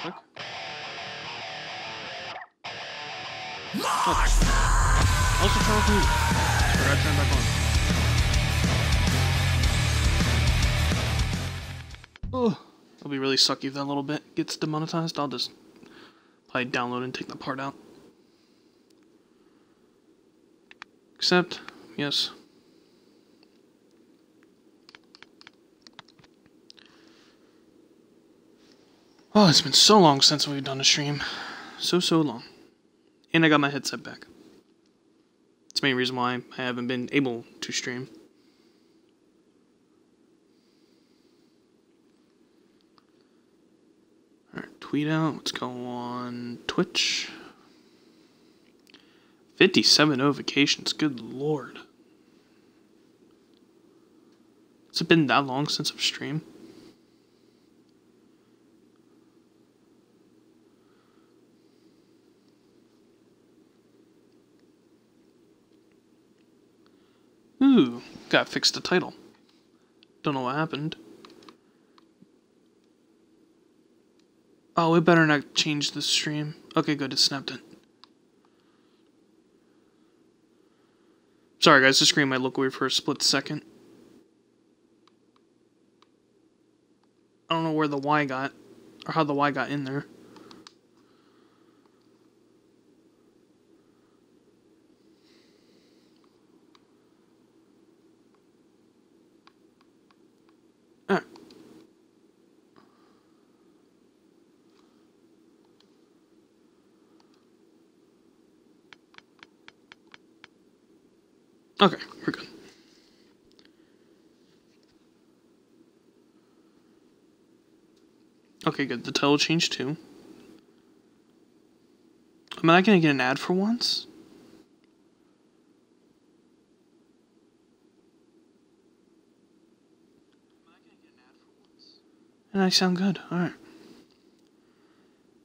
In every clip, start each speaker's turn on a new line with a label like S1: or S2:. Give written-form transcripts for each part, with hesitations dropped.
S1: quick. Also turn off music. Forgot to turn it back on. Ugh. It'll be really sucky if that little bit gets demonetized. I'll just probably download and take that part out. Accept. Yes. Oh, it's been so long since we've done a stream. So long. And I got my headset back. That's the main reason why I haven't been able to stream. Alright, tweet out. Let's go on Twitch. 57 notifications. Good lord. Has it been that long since I've streamed? Ooh, gotta fix the title. Don't know what happened. Oh, we better not change the stream. Okay, good, it snapped it. Sorry guys, the screen might look weird for a split second. I don't know where the Y got, or how the Y got in there. Alright. Okay, we're good. Okay, good. The title changed too. Am I gonna get an ad for once? And I sound good. Alright.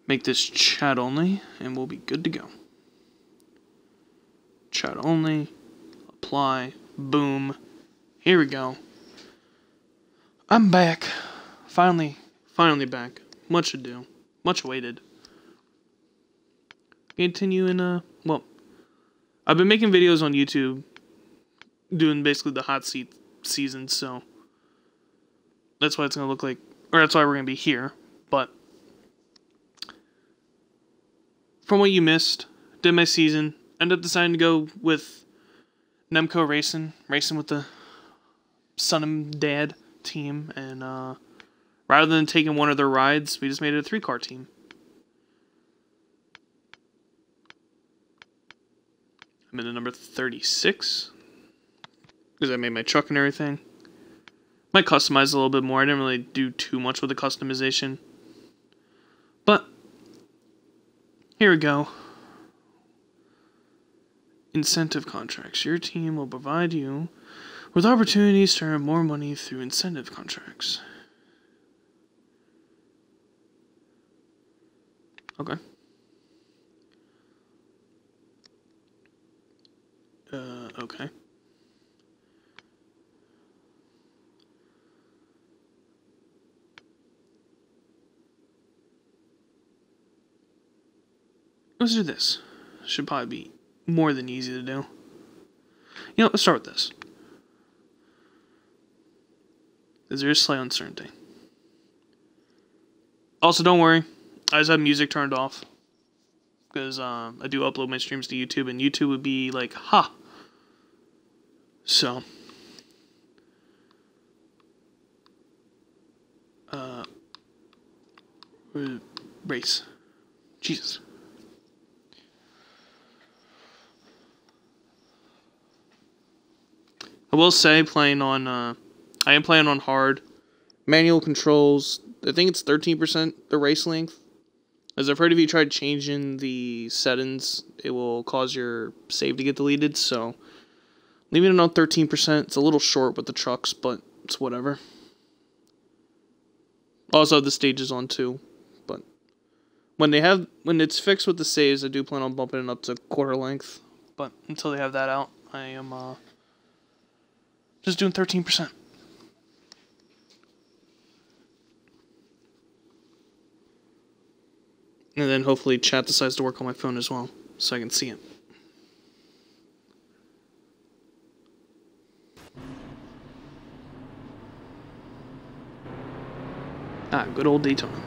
S1: Make this chat only, and we'll be good to go. Chat only. Apply. Boom. Here we go. I'm back. Finally back. Much ado. Much awaited. Continue in, well, I've been making videos on YouTube doing basically the hot seat season, so that's why it's gonna look like, or that's why we're gonna be here. But from what you missed, did my season, ended up deciding to go with Nemco racing with the son and dad team, and rather than taking one of their rides, we just made it a 3-car team. I'm in the number 36 because I made my truck and everything. Might customize a little bit more. I didn't really do too much with the customization, but here we go. Incentive contracts. Your team will provide you with opportunities to earn more money through incentive contracts. Okay. Okay. Let's do this. Should probably be more than easy to do. You know, let's start with this. Because there is slight uncertainty. Also, don't worry. I just have music turned off. Because I do upload my streams to YouTube, and YouTube would be like, ha! So. Race. Jesus. I will say, I am playing on hard. Manual controls, I think it's 13% the race length. As I've heard, if you try changing the settings, it will cause your save to get deleted, so leaving it on 13%. It's a little short with the trucks, but it's whatever. Also, the stages on too, but when it's fixed with the saves, I do plan on bumping it up to quarter length. But until they have that out, I am just doing 13%. And then hopefully chat decides to work on my phone as well, so I can see it. Ah, good old Daytona.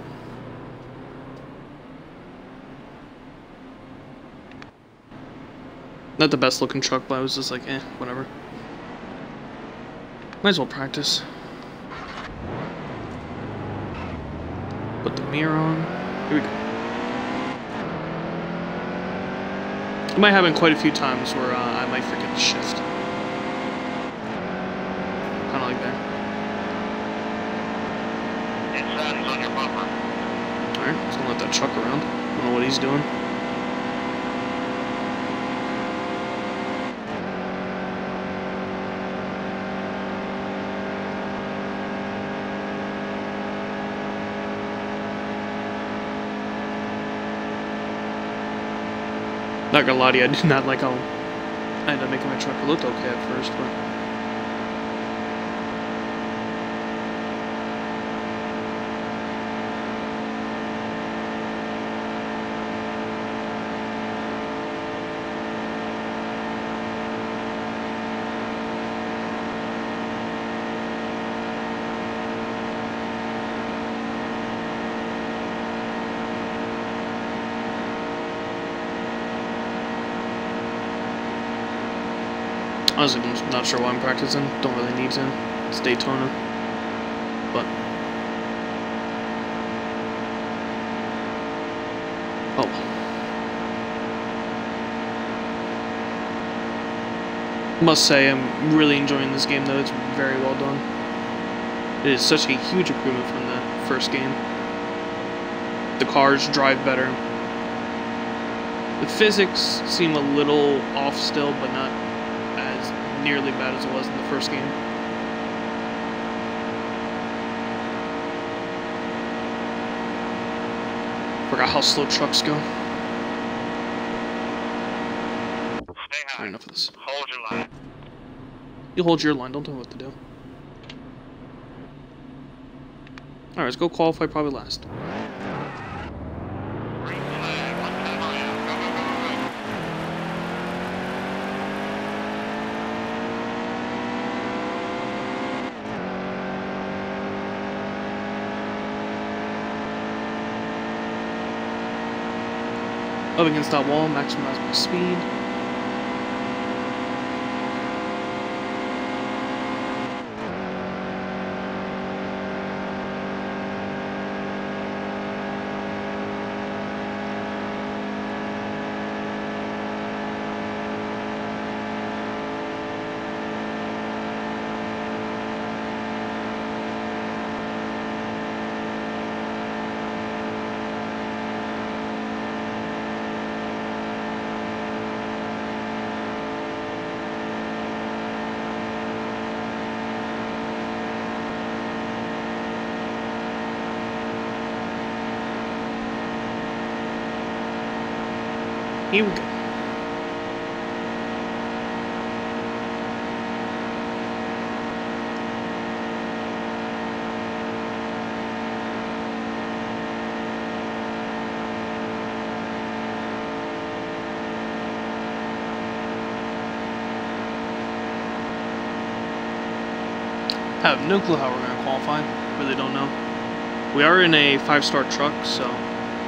S1: Not the best looking truck, but I was just like, whatever. Might as well practice. Put the mirror on. Here we go. It might happen quite a few times where I might forget the shift. Kind of like that.
S2: Inside, he's on your bumper.
S1: Alright, just gonna let that truck around. Don't know what he's doing. Not gonna lie to you, I do not like how I ended up making my truck. It looked okay at first, but... Honestly, I'm not sure why I'm practicing. Don't really need to. It's Daytona. But... oh. Must say, I'm really enjoying this game, though. It's very well done. It is such a huge improvement from the first game. The cars drive better. The physics seem a little off still, but not as nearly bad as it was in the first game. Forgot how slow trucks go.
S2: Stay high.
S1: Alright, enough of this.
S2: Hold your line.
S1: You hold your line, don't tell me what to do. Alright, let's go qualify probably last.
S2: Green flag, one time around. Go, go, go, go,
S1: Up against that wall, maximize my speed. Here we go. I have no clue how we're going to qualify. Really don't know. We are in a 5-star truck, so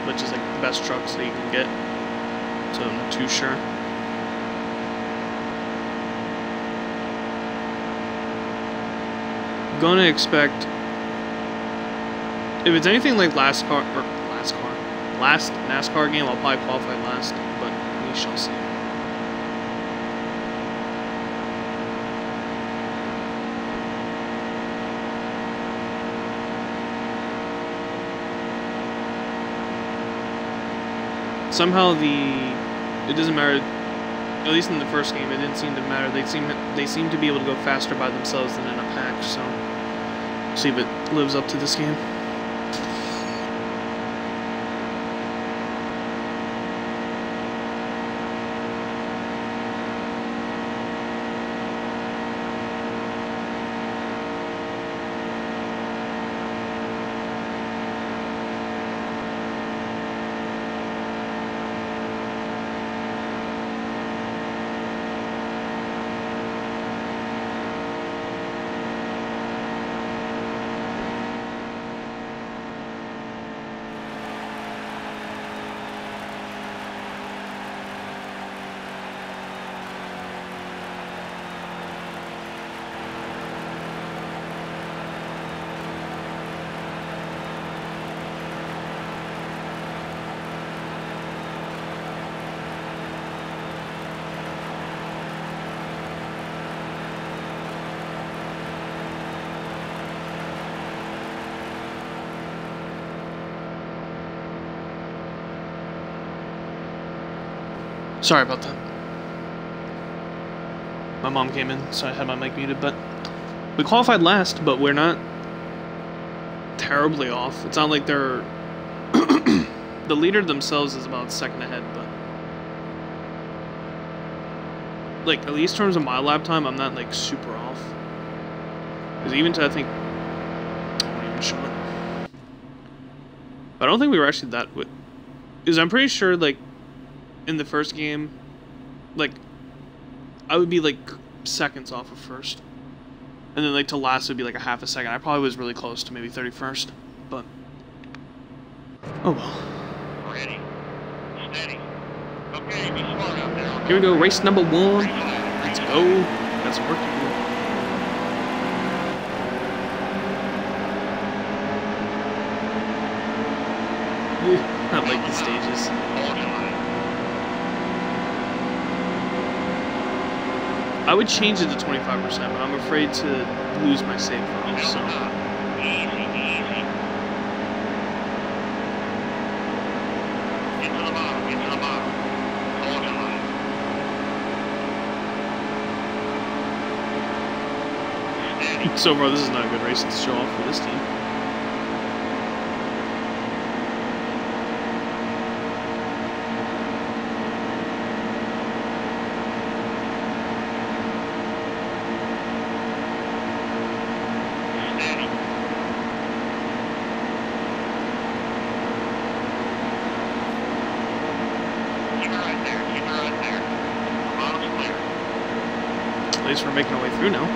S1: which is like the best trucks that you can get. So I'm not too sure. Gonna expect, if it's anything like last NASCAR game, I'll probably qualify last, but we shall see. Somehow it doesn't matter. At least in the first game, it didn't seem to matter. They seem to be able to go faster by themselves than in a pack. So, see if it lives up to this game. Sorry about that. My mom came in, so I had my mic muted, but we qualified last, but we're not terribly off. It's not like they're... The leader themselves is about a second ahead, but... Like, at least in terms of my lap time, I'm not, like, super off. Because even to, I think... I won't even show it. But I don't think we were actually that... Because I'm pretty sure, like, in the first game, like, I would be, like, seconds off of first. And then, like, to last would be, like, a half a second. I probably was really close to maybe 31st, but... Oh, well.
S2: Ready. Steady. Okay, be smart out there.
S1: Here we go, race number 1. Let's go. Got some work to do. I like the stages. I would change it to 25%, but I'm afraid to lose my save file, so...
S2: Easy, easy. Get to the bottom, get to the bottom. Hold your line. Steady.
S1: So far, this is not a good race to show off for this team.
S2: Steady. Keep it right there, keep it right there. The bottom's clear.
S1: At least we're making our way through now.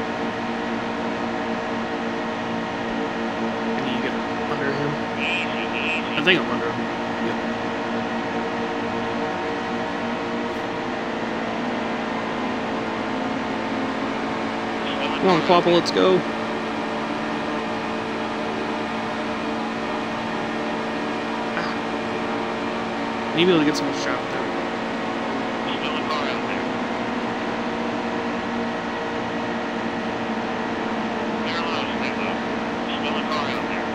S1: Can you get under him?
S2: Easy, easy.
S1: I think I'm under him. Yep. Come on, Quapple, let's go. I need to be able to get some more shot there.
S2: Still a car out there. Clear low, stay low. Still a car out there.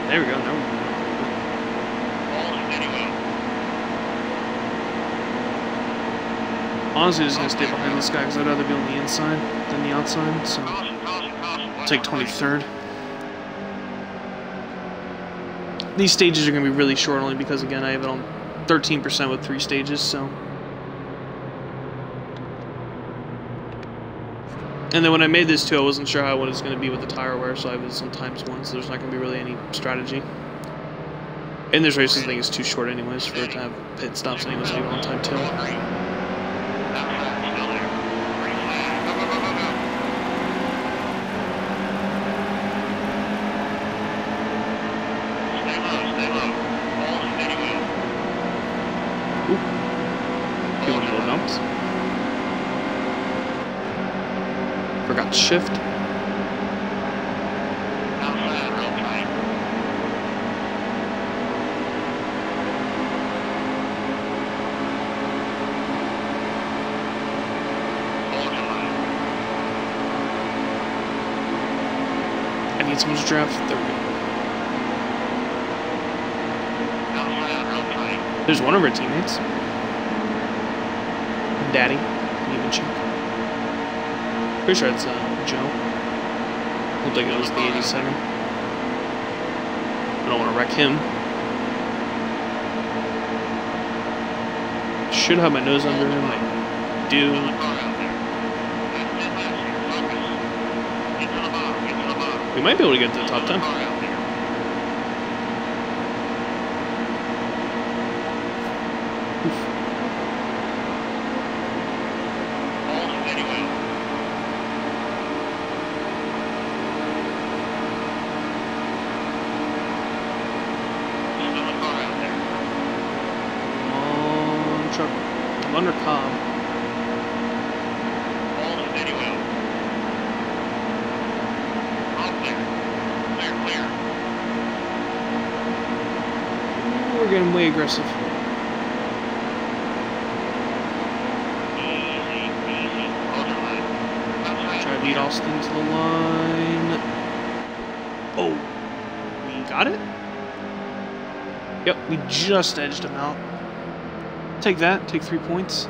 S1: There we go. Now we're
S2: Hold steady well.
S1: honestly just gonna stay behind this guy because I'd rather be on the inside than the outside. So
S2: Caution, caution, caution.
S1: I'll take 23rd. These stages are gonna be really short only because again I have it on 13% with 3 stages. So. And then when I made this too, I wasn't sure how it was going to be with the tire wear, so I was on ×1, so there's not going to be really any strategy. And this race, I think, is too short anyways for it to have pit stops anyways, even on time 2.
S2: Outside, still there. Green flag. Go, go, go, go, go. Stay low, stay low. Hold steady well.
S1: Oop. Doing little bumps. Forgot to shift.
S2: Outside, real tight. Hold your line.
S1: I need someone's draft. There we go.
S2: Outside, real tight.
S1: There's one of our teammates. Daddy. Even check. Pretty sure it's Joe. Looked like it was the 87. I don't want to wreck him. Should have my nose under him. I do.
S2: Still a car out there. That's it last year. Focus. Get to the bottom, get to the bottom.
S1: We might be able to get to the top 10.
S2: Car out there. Hold steady well. Still a car out there.
S1: Truck. I'm under Cobb.
S2: Hold steady well. All clear. Clear, clear.
S1: Ooh, we're getting way aggressive.
S2: Easy, easy. Hold your line. Outside.
S1: Try to beat Austin to the line. Oh. We got it? Yep, we just edged him out. Take that, take 3 points.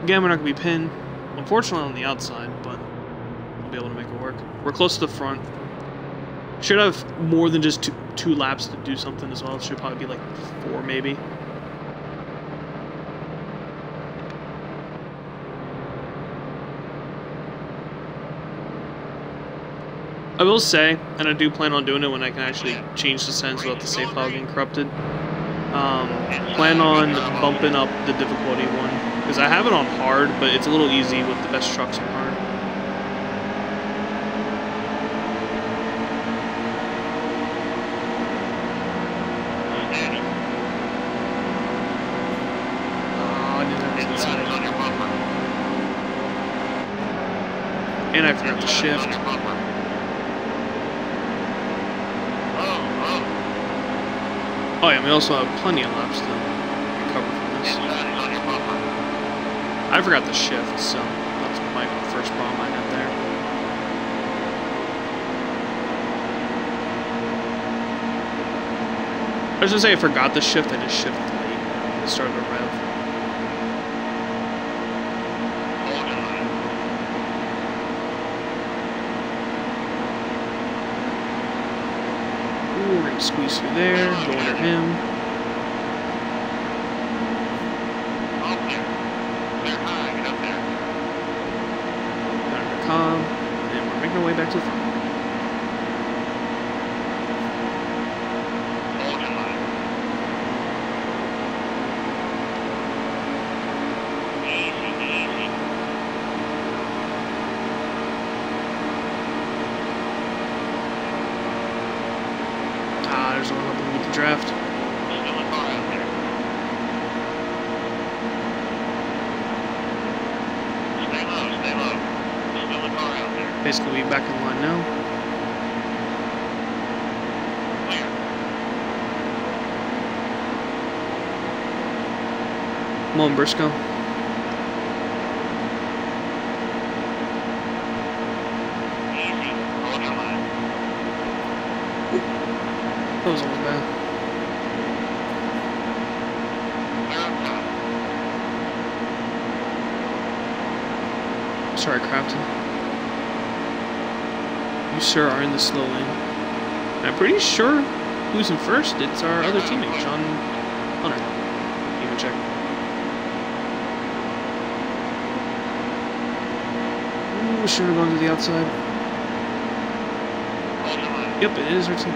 S1: Again, we're not going to be pinned. Unfortunately on the outside, but we'll be able to make it work. We're close to the front. Should have more than just two laps to do something as well. It should probably be like 4 maybe. I will say, and I do plan on doing it when I can actually change the settings without the save file getting corrupted. Plan on bumping up the difficulty one, because I have it on hard, but it's a little easy with the best trucks on hard. And I forgot to shift. Oh yeah, we also have plenty of laps to recover from this. I forgot the shift, so that's my first problem I had there. I was gonna say I forgot the shift, I just shifted late and started to rev. Ooh, we're gonna squeeze through there, go under him. And we're making our way back to the front. Ah, there's one helping with the draft. Basically, we're back in line now. Come on, Briscoe. That was almost bad. Sorry, Crafton. You, sir, are in the slow lane. I'm pretty sure who's in first. It's our other teammate, Sean Hunter. Even check. Ooh, should have gone to the outside. Yep, it is our team.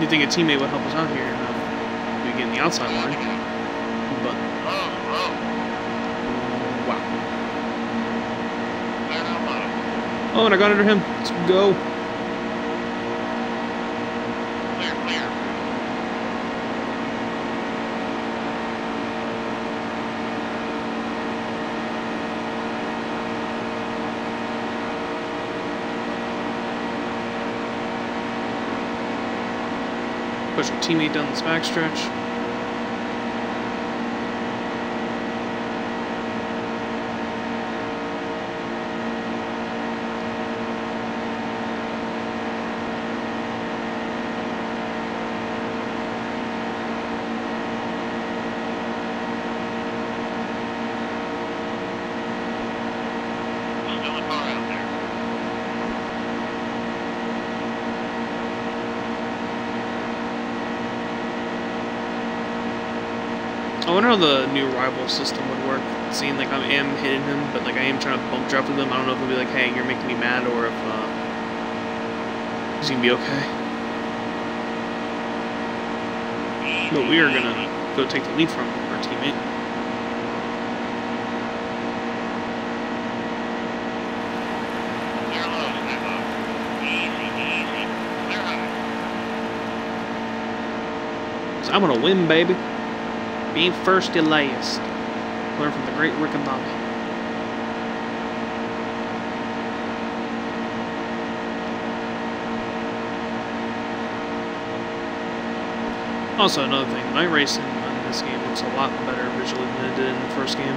S1: You think a teammate would help us out here? We get in the outside line, but wow! Oh, and I got under him. Let's go. Push our teammate down this backstretch. I wonder how the new rival system would work. Seeing like I am hitting him, but like I am trying to bump draft with him. I don't know if it'll be like, hey, you're making me mad, or if he's gonna be okay. But we are gonna go take the lead from our teammate. So I'm gonna win, baby. Being first and last. Learn from the great Rick and Bobby. Also, another thing, night racing on this game looks a lot better visually than it did in the first game.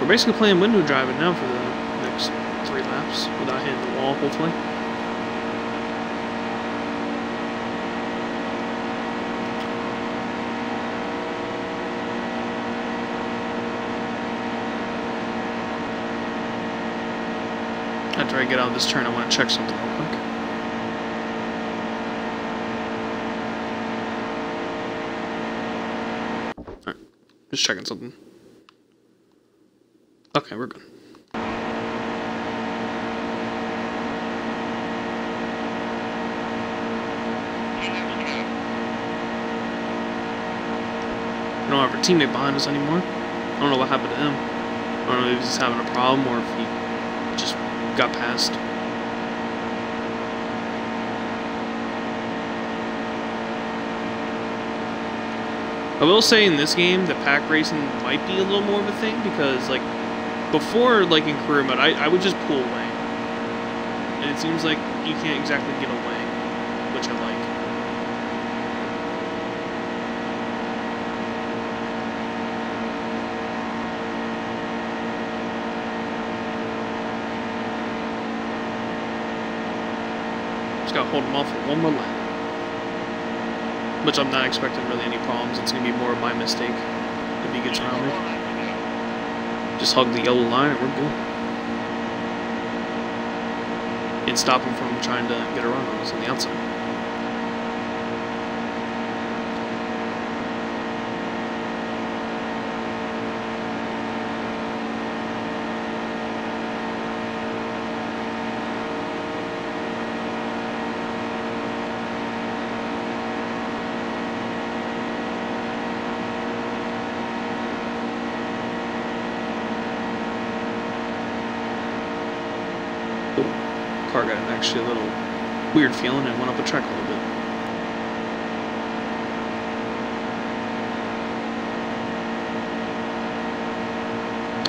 S1: We're basically playing window driving now for the next 3 laps without hitting the wall, hopefully. After I get out of this turn, I want to check something real quick. Alright, just checking something. Okay, we're good. I don't have our teammate behind us anymore. I don't know what happened to him. I don't know if he's having a problem or if he just got past. I will say in this game, the pack racing might be a little more of a thing because, like, before, like in career mode, I would just pull away. And it seems like you can't exactly get away, which I like. Just gotta hold him off for one more lap. Which I'm not expecting really any problems. It's gonna be more of my mistake if he gets around me. Just hug the yellow line, we're good. And stop him from trying to get around on us on the outside. Car got actually a little weird feeling and went up a track a little bit.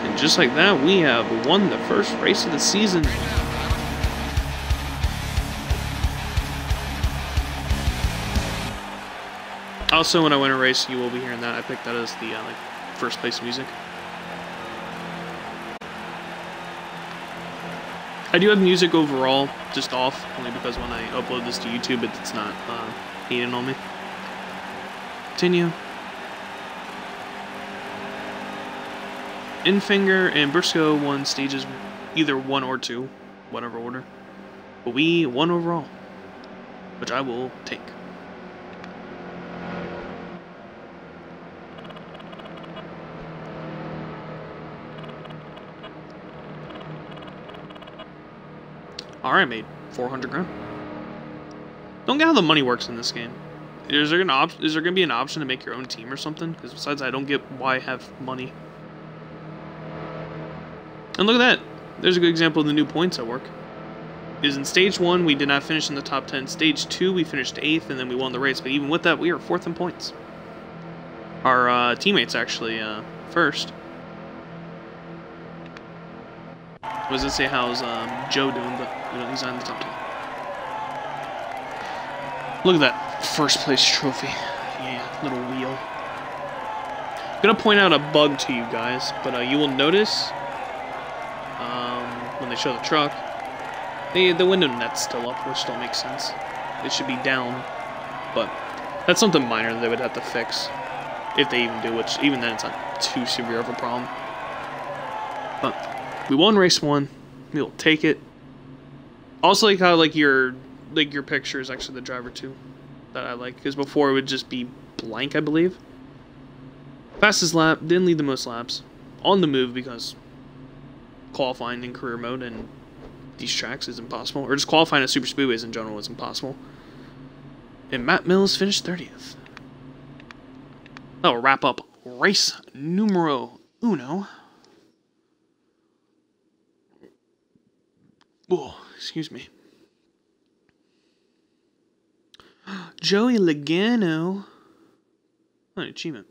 S1: And just like that, we have won the first race of the season. Also, when I win a race, you will be hearing that. I picked that as the like first place music. I do have music overall just off, only because when I upload this to YouTube, it's not eating on me. Continue. Infinger and Briscoe won stages either 1 or 2, whatever order. But we won overall, which I will take. Alright, made 400 grand. Don't get how the money works in this game. Is there gonna be an option to make your own team or something? Because besides, I don't get why I have money. And look at that. There's a good example of the new points at work. Is in stage 1 we did not finish in the top 10. Stage 2 we finished 8th and then we won the race. But even with that, we are 4th in points. Our teammates actually first. I was gonna say how's Joe doing, but you know, he's on the top 10. Look at that first place trophy. Yeah, little wheel. I'm gonna point out a bug to you guys, but you will notice when they show the truck, the window net's still up, which don't make sense. It should be down, but that's something minor that they would have to fix if they even do. Which even then, it's not too severe of a problem. But we won race 1. We'll take it. Also, like how your picture is actually the driver too, that I like, because before it would just be blank, I believe. Fastest lap, didn't lead the most laps. On the move because qualifying in career mode and these tracks is impossible, or just qualifying at super speedways in general is impossible. And Matt Mills finished 30th. That'll wrap up race numero uno. Oh, excuse me. Joey Logano. Oh, an achievement.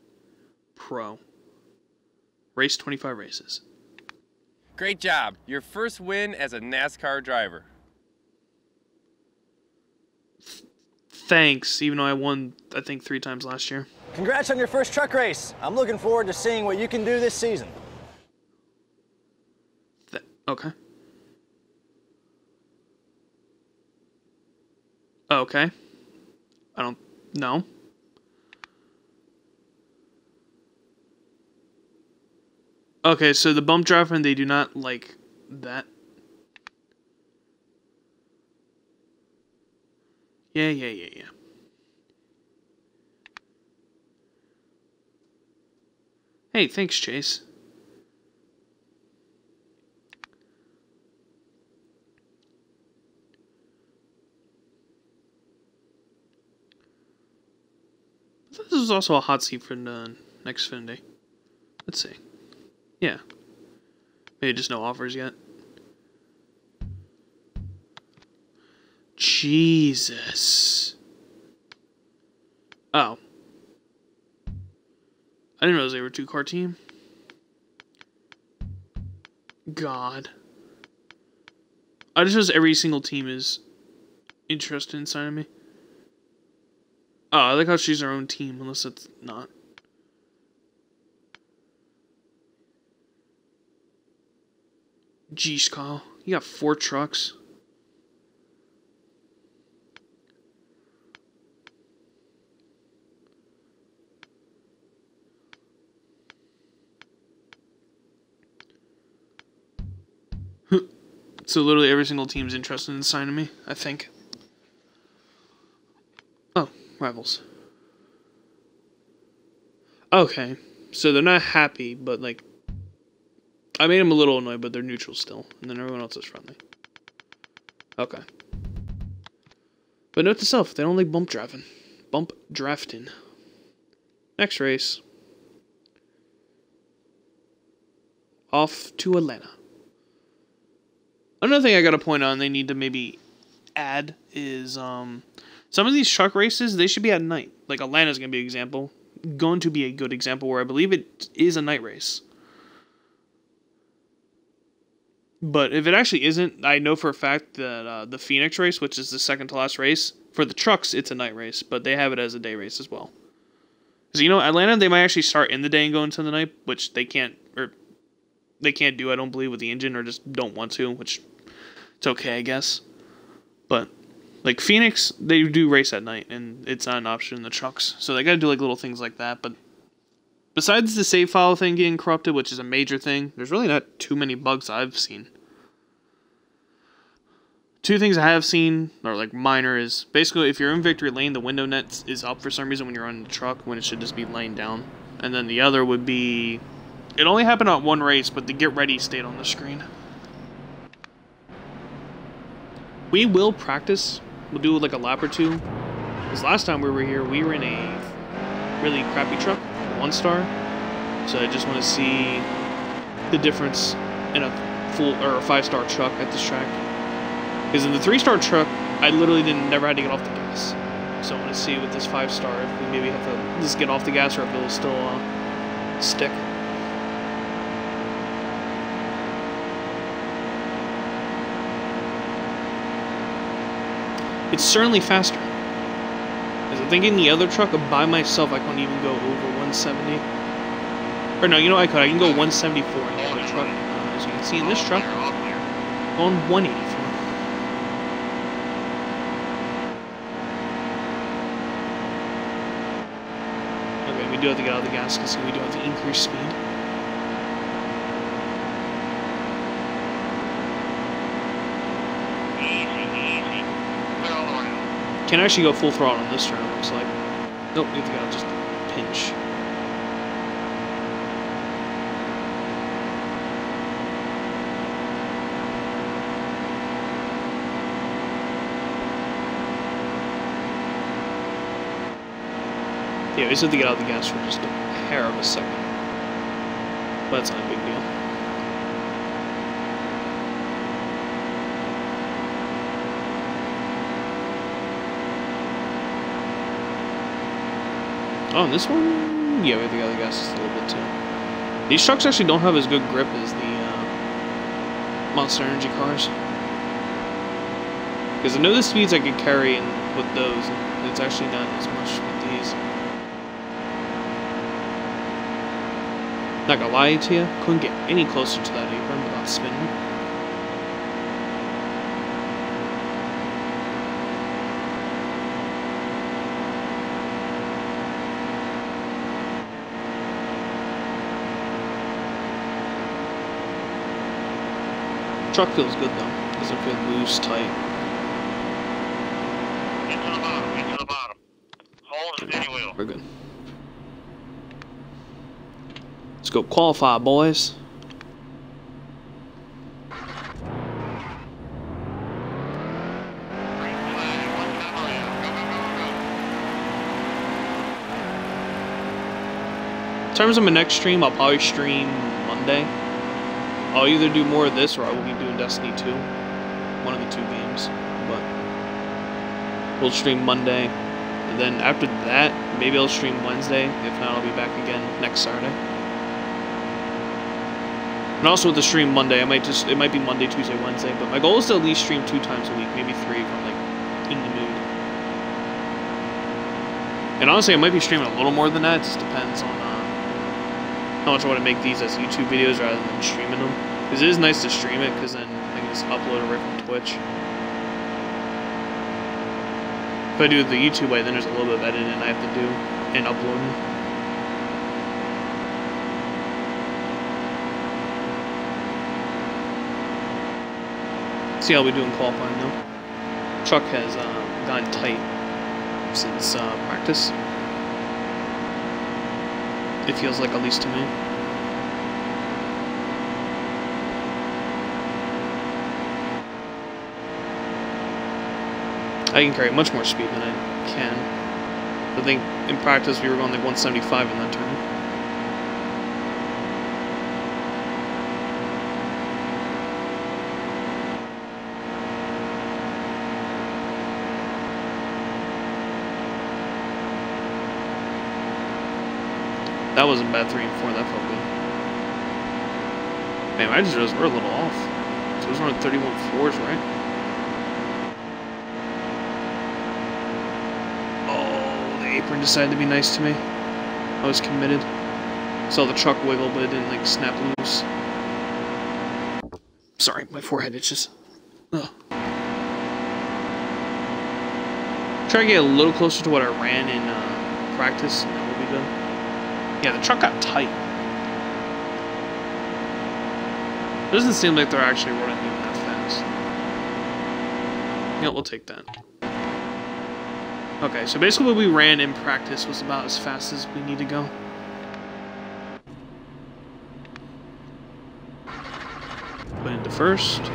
S1: Pro. Race 25 races.
S3: Great job. Your first win as a NASCAR driver.
S1: Thanks, even though I won, I think, 3 times last year.
S4: Congrats on your first truck race. I'm looking forward to seeing what you can do this season.
S1: Okay. Okay. I don't know. Okay, so the bump driving, they do not like that. Yeah. Hey, thanks, Chase. I thought this was also a hot seat for the next Xfinity. Let's see. Yeah. Maybe just no offers yet. Jesus. Oh. I didn't realize they were a 2-car team. God. I just realized every single team is interested in signing me. Oh, I like how she's her own team, unless it's not. Jeez, Kyle. You got 4 trucks. So literally every single team's interested in signing me, I think. Oh, rivals. Okay, so they're not happy, but like, I made them a little annoyed, but they're neutral still, and then everyone else is friendly. Okay. But note to self, they don't like bump driving. Bump drafting. Next race. Off to Atlanta. Another thing I gotta point out, and they need to maybe add, is some of these truck races, they should be at night. Like Atlanta's going to be an example. Going to be a good example where I believe it is a night race. But if it actually isn't, I know for a fact that the Phoenix race, which is the second to last race, for the trucks, it's a night race. But they have it as a day race as well. Because, you know, Atlanta, they might actually start in the day and go into the night, which they can't do, I don't believe, with the engine, or just don't want to, which it's okay, I guess. But like Phoenix, they do race at night, and it's not an option in the trucks. So they gotta do like little things like that. But besides the save file thing getting corrupted, which is a major thing, there's really not too many bugs I've seen. 2 things I have seen are like minor is basically if you're in victory lane, the window net is up for some reason when you're on the truck when it should just be laying down. And then the other would be, it only happened on 1 race, but the get ready stayed on the screen. We will practice. We'll do like a lap or 2. Because last time we were here, we were in a really crappy truck, 1-star. So I just want to see the difference in a full or a 5-star truck at this track. Because in the 3-star truck, I literally never had to get off the gas. So I want to see with this 5-star if we maybe have to just get off the gas or if it'll still stick. It's certainly faster. As I'm thinking the other truck by myself, I couldn't even go over 170. Or no, you know I could. I can go 174 in the other truck. As you can see in this truck, going 184. Okay, we do have to get out of the gas because we do have to increase speed. Can actually go full throttle on this turn, it looks like. Nope, we have to go just pinch. Yeah, we just have to get out of the gas for just a hair of a second. But that's not a big deal. Oh, and this one? Yeah, we have to get out of the gas just a little bit too. These trucks actually don't have as good grip as Monster Energy cars. Because I know the speeds I could carry in with those, and it's actually not as much with these. Not gonna lie to you, couldn't get any closer to that apron without spinning. Truck feels good though, doesn't feel loose, tight.
S2: Get to the bottom, get to the bottom. Hold the steering wheel.
S1: We're good. Let's go qualify, boys. In terms of my next stream, I'll probably stream Monday. I'll either do more of this or I will be doing Destiny 2. One of the two games. But we'll stream Monday. And then after that, maybe I'll stream Wednesday. If not, I'll be back again next Saturday. And also with the stream Monday, it might be Monday, Tuesday, Wednesday. But my goal is to at least stream 2 times a week, maybe 3 if I'm like in the mood. And honestly, I might be streaming a little more than that. It just depends on how much I want to make these as YouTube videos rather than streaming them. Because it is nice to stream it, because then I can just upload it right from Twitch. If I do it the YouTube way, then there's a little bit of editing I have to do and uploading. See how we do in qualifying now. Truck has gotten tight since practice. It feels like, at least to me. I can carry much more speed than I can. I think in practice we were going like 175 in that turn. That wasn't bad 3 and 4, that felt good. Man, I just realized we're a little off. So it was running 31.4s, right? Oh, the apron decided to be nice to me. I was committed. Saw the truck wiggle, but it didn't like snap loose. Sorry, my forehead itches. Ugh. Try to get a little closer to what I ran in practice, and that will be good. Yeah, the truck got tight. It doesn't seem like they're actually running even that fast. Yeah, we'll take that. Okay, so basically what we ran in practice was about as fast as we need to go. Put into first.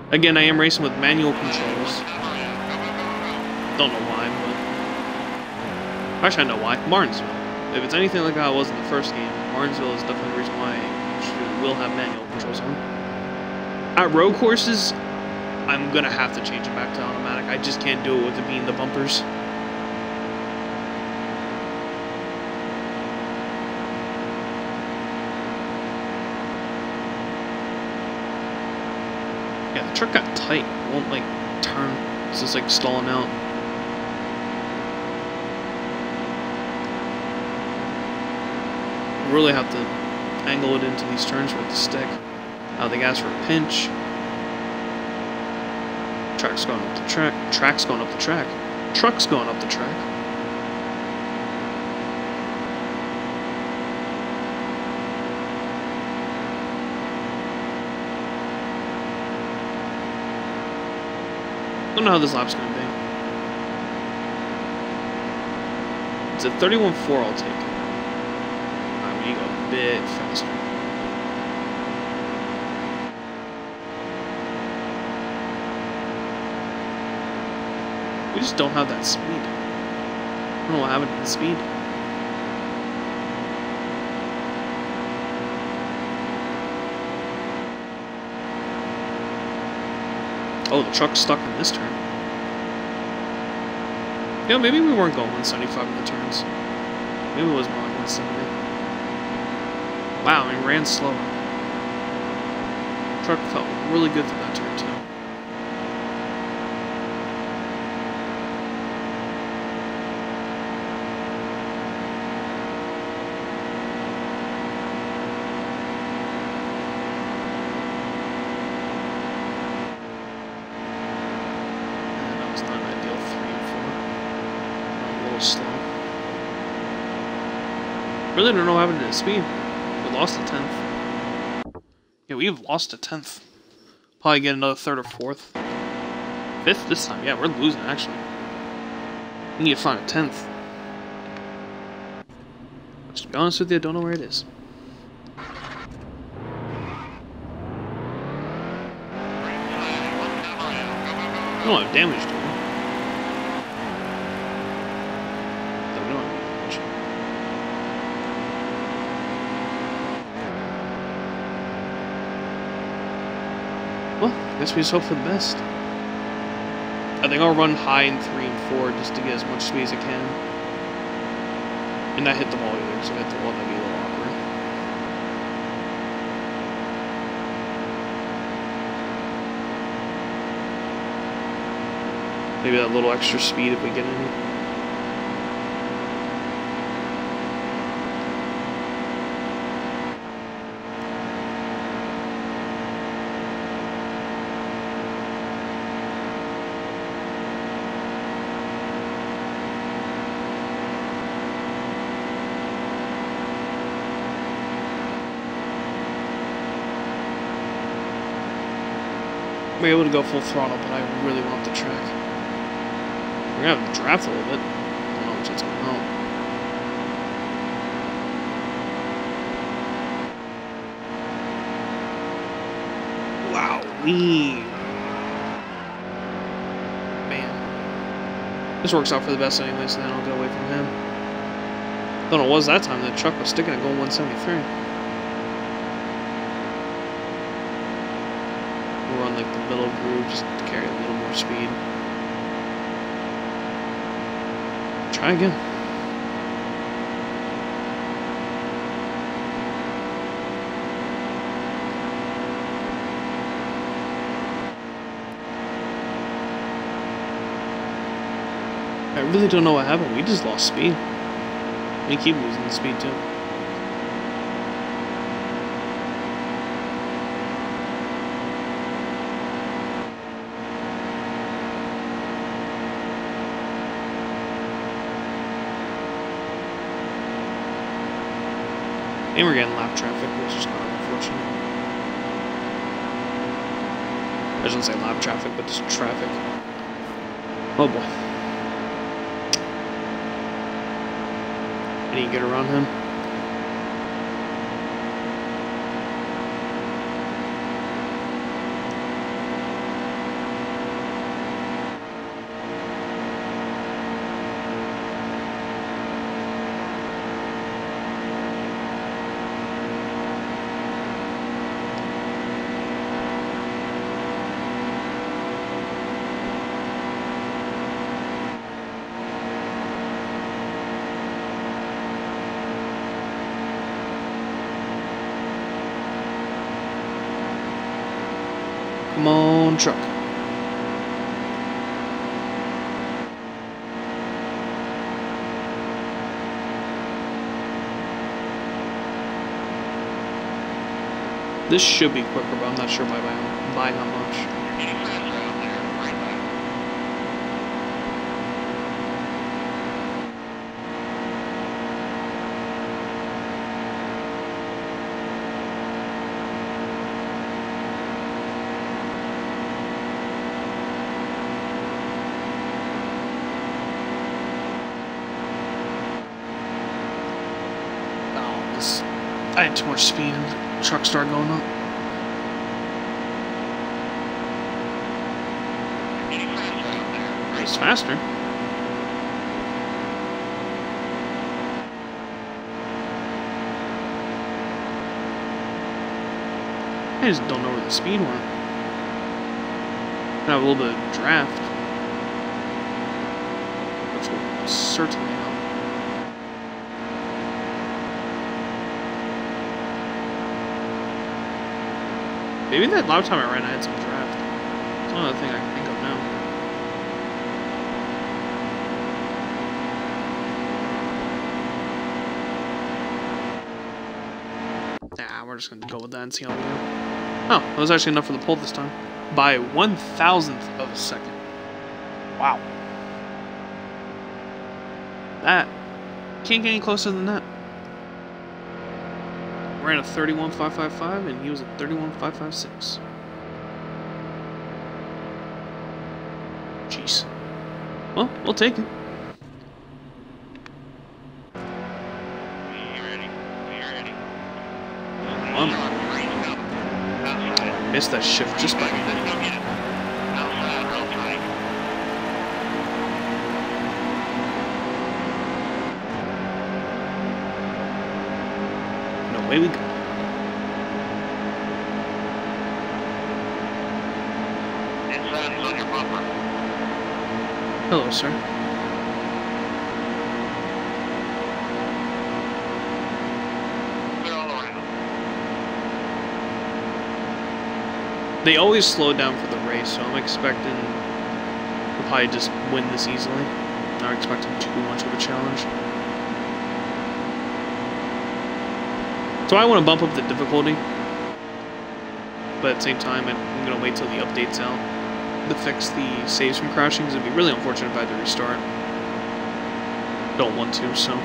S1: Again, I am racing with manual controls. Don't know why, but... Actually, I know why. Martinsville. If it's anything like how it was in the first game, Martinsville is definitely the reason why I will have manual controls on. At road courses, I'm gonna have to change it back to automatic. I just can't do it with it being the bumpers. Yeah, the truck got tight. It won't like turn. It's just like stalling out. Really have to angle it into these turns with the stick. Out the gas for a pinch. Track's going up the track. Track's going up the track. Truck's going up the track. I don't know how this lap's gonna be. It's a 31.4, I'll take it. You go a bit faster. We just don't have that speed. I don't know what happened to the speed. Oh, the truck's stuck in this turn. Yeah, maybe we weren't going 175 in the turns. Maybe it was more like 170. Wow, he ran slower. Truck felt really good through that turn too. And that was not an ideal 3 and 4. I'm a little slow. Really don't know what happened to the speed. We lost a 10th. Yeah, we've lost a 10th. Probably get another 3rd or 4th. 5th this time. Yeah, we're losing actually. We need to find a 10th. But to be honest with you, I don't know where it is. I don't know what damage doing. So we don't have any damage. Well, I guess we just hope for the best. I think I'll run high in 3 and 4 just to get as much speed as I can. And not hit the wall either, because if I hit the wall, that'd be a little awkward. Maybe that little extra speed if we get any. We're able to go full throttle, but I really want the track. We're gonna have to draft a little bit. I don't know which it's gonna help. Wow, man. This works out for the best anyway, so then I'll get away from him. Don't know what was that time. The truck was sticking at going 173. We'll run like the middle groove just to carry a little more speed. Try again. I really don't know what happened. We just lost speed. We keep losing the speed too. And we're getting lap traffic, which is kind of unfortunate. I shouldn't say lap traffic, but just traffic. Oh boy. I need to get around him. Come on, truck. This should be quicker, but I'm not sure by how much.
S2: Getting faster out there, right back.
S1: I had too much speed and the truck started going up.
S2: Getting faster out there, right
S1: It's
S2: back.
S1: faster. I just don't know where the speed went. I have a little bit of draft, which will certainly help. Maybe that lap time I ran, I had some draft. That's another thing I can think of now. Nah, we're just gonna go with that and see how we do. Oh, that was actually enough for the pole this time. By 1,000th of a second. Wow. That can't get any closer than that. Ran a 31.555 and he was at 31.556. Jeez. Well, we'll take it. Missed that shift just by a minute. No way we go.
S2: Inside is on your bumper.
S1: Hello, sir.
S2: Clear all around.
S1: They always slow down for the race, so I'm expecting to probably just win this easily. Not expecting too much of a challenge. So I want to bump up the difficulty, but at the same time, I'm going to wait till the update's out to fix the saves from crashing, because it'd be really unfortunate if I had to restart. Don't want to, so.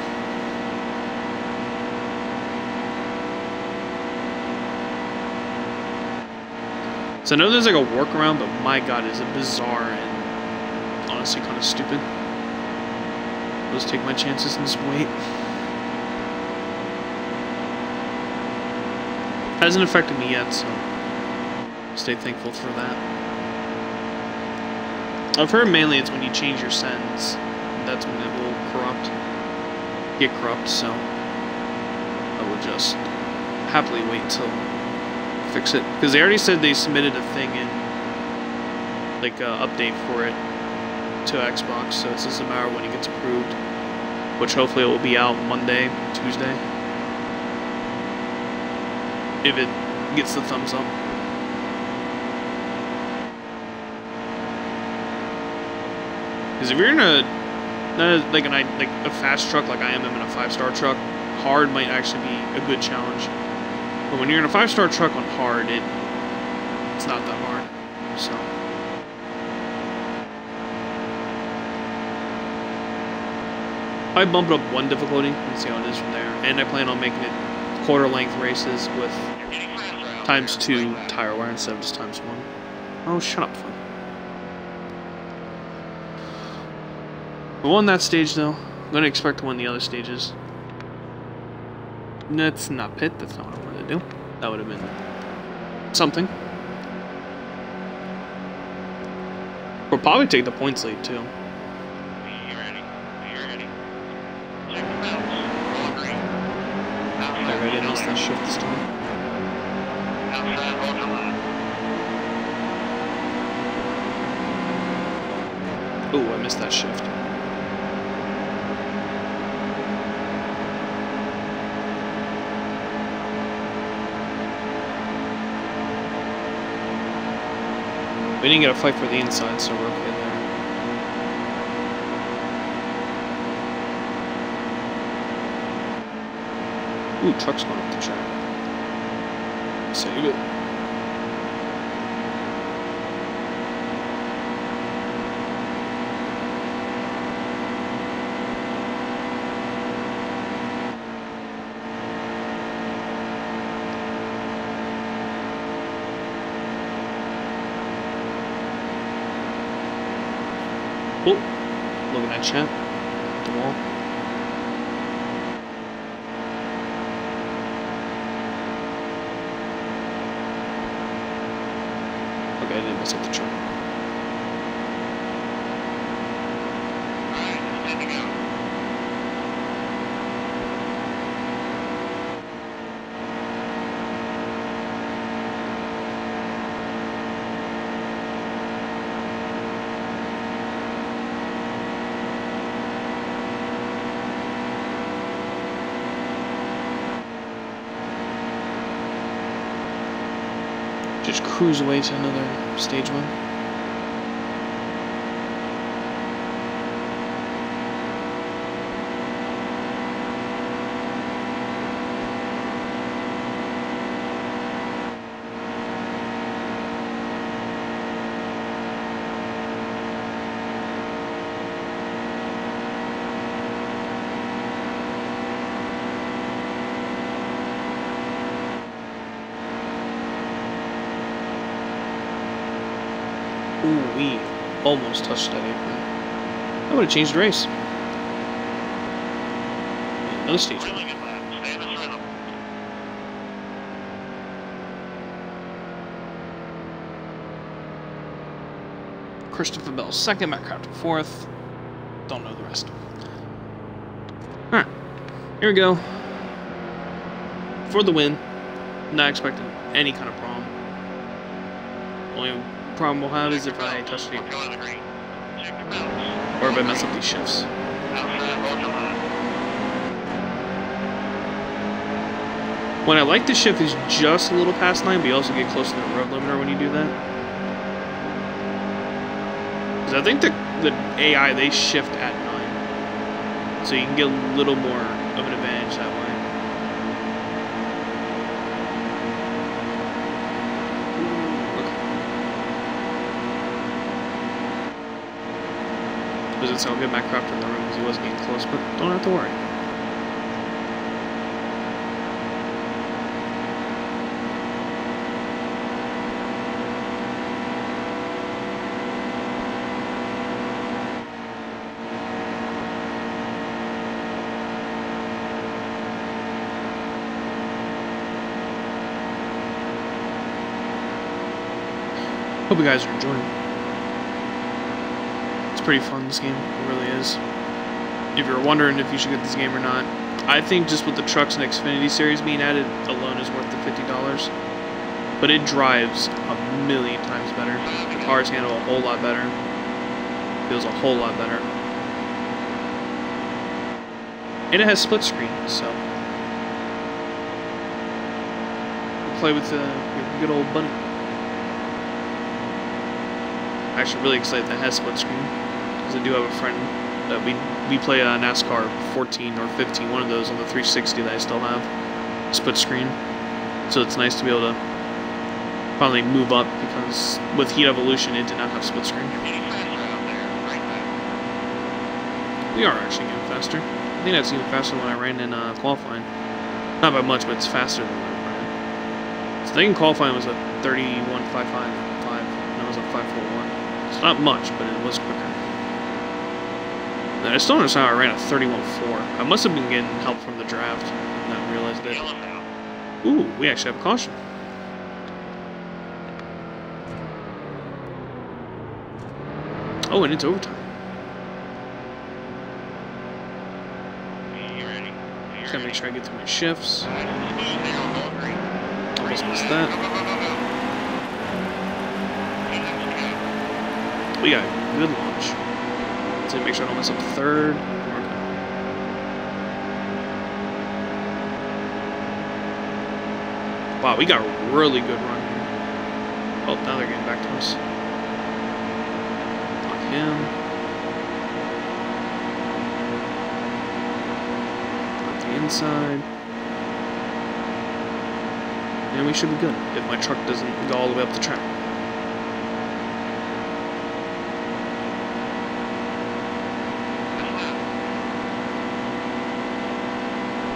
S1: So I know there's like a workaround, but my god, is it bizarre and honestly kind of stupid. I'll just take my chances and just wait. Hasn't affected me yet, so stay thankful for that. I've heard mainly it's when you change your settings, that's when it will get corrupt, so I will just happily wait until fix it, because they already said they submitted a thing in, like update for it to Xbox, so it's just a matter of when it gets approved, which hopefully it will be out Monday, Tuesday, if it gets the thumbs up. Because if you're in a fast truck like I am in a 5-star truck, hard might actually be a good challenge. But when you're in a 5-star truck on hard, it's not that hard. So I bumped up one difficulty and see how it is from there. And I plan on making it quarter-length races with ×2 tire wear instead of just ×1. Oh, shut up, fun. We won that stage though. I'm gonna expect to win the other stages. That's not pit, that's not what I wanted to do. That would have been something. We'll probably take the points lead too.
S2: Be ready. Be ready. Check the belts. Roll green.
S1: I already missed that shift this time.
S2: Outside, hold your line.
S1: Ooh, I missed that shift. We didn't get a fight for the inside, so we're okay there. Ooh, truck's going up the track. Save it. Oh, looking at chat. The wall. Okay, I didn't mess up the truck.
S2: Alright, it's good to go.
S1: Just cruise away to another stage one. Ooh, we almost touched that apron. I would have changed the race. Another stage one.
S2: Really good lap. Stay in this rhythm.
S1: Christopher Bell second, Matt Crafton fourth. Don't know the rest. Alright, here we go. For the win. Not expecting any kind of problem. Only problem we'll have is if I touch the apron.
S2: Go to the green. Check your belts.
S1: Or if I mess up these shifts.
S2: Outside, roll your line.
S1: When I like the shift is just a little past 9, but you also get close to the road limiter when you do that. Because I think the AI, they shift at 9. So you can get a little more of an advantage that way. Because it's how good Matt Crafton in the room because he wasn't getting close, but don't have to worry. Hope you guys are enjoying it. It's pretty fun, this game. It really is. If you're wondering if you should get this game or not, I think just with the trucks and Xfinity series being added alone is worth the $50. But it drives a million times better. The cars handle a whole lot better. Feels a whole lot better. And it has split screen, so you play with your good old buddy. Actually really excited that it has split screen because I do have a friend that we play NASCAR 14 or 15, one of those on the 360 that I still have split screen, so it's nice to be able to finally move up because with Heat Evolution it did not have split screen.
S2: Getting faster out there. Great lap.
S1: We are actually getting faster. I think that's even faster than when I ran in qualifying. Not by much, but it's faster than when I ran. So I think in qualifying was a 31.555 and it was a 541. It's not much, but it was quicker. And I still don't understand how I ran a 31.4. I must have been getting help from the draft and not realized it.
S2: Yellow now.
S1: Ooh, we actually have a caution. Oh, and it's overtime.
S2: You ready?
S1: Just gotta make sure I get through my shifts.
S2: Go green.
S1: Almost missed that. We got a good launch. So make sure I don't mess up third. We're good. Wow, we got a really good run here. Oh, now they're getting back to us. Lock him. Lock the inside. And we should be good if my truck doesn't go all the way up the track.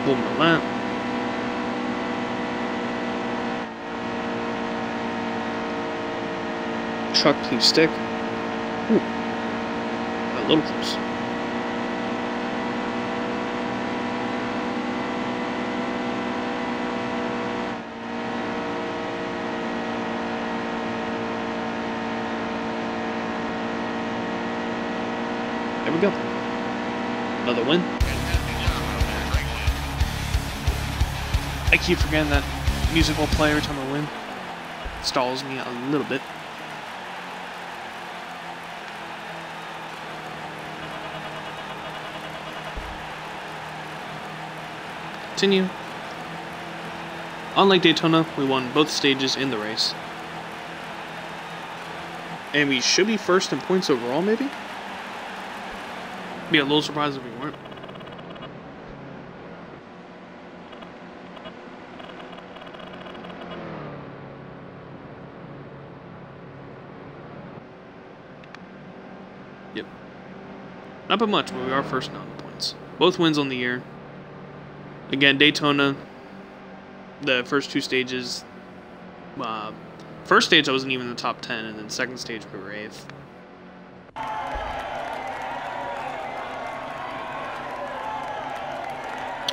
S1: Boom, the lap. Truck, please stick. Ooh. A little close. There we go. Another win. I keep forgetting that music will play every time I win. It stalls me a little bit. Continue. Unlike Daytona, we won both stages in the race. And we should be first in points overall, maybe? Be a little surprised if we weren't. Yep. Not by much, but we are first now in the points. Both wins on the year. Again, Daytona, the first two stages. First stage I wasn't even in the top 10, and then second stage we were 8th.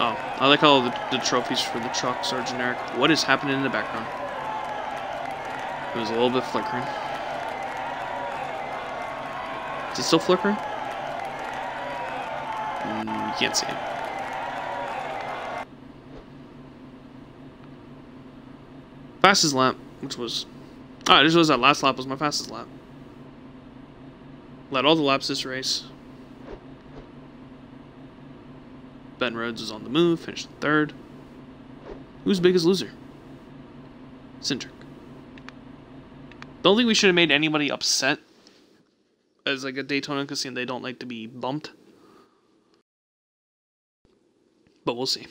S1: Oh, I like how the trophies for the trucks are generic. What is happening in the background? It was a little bit flickering. Is it still flickering? You can't see it. Fastest lap, which was... Ah, this was that last lap was my fastest lap. Led all the laps this race. Ben Rhodes is on the move, finished in 3rd. Who's biggest loser? Cindric. Don't think we should have made anybody upset as like a Daytona because they don't like to be bumped. But we'll see.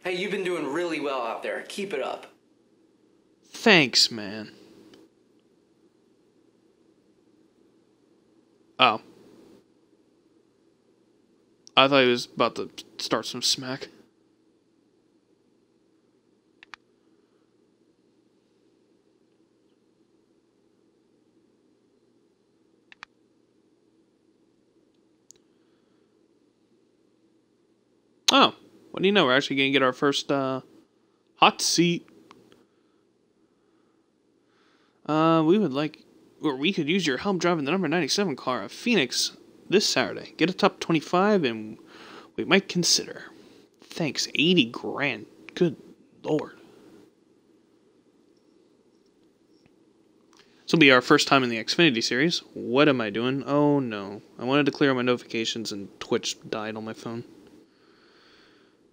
S5: Hey, you've been doing really well out there. Keep it up.
S1: Thanks, man. Oh. I thought he was about to start some smack. Oh, what do you know? We're actually going to get our first hot seat. We would like, or we could use your help driving the number 97 car at Phoenix this Saturday. Get a top 25 and we might consider. Thanks, 80 grand. Good lord. This will be our first time in the Xfinity series. What am I doing? Oh no. I wanted to clear my notifications and Twitch died on my phone.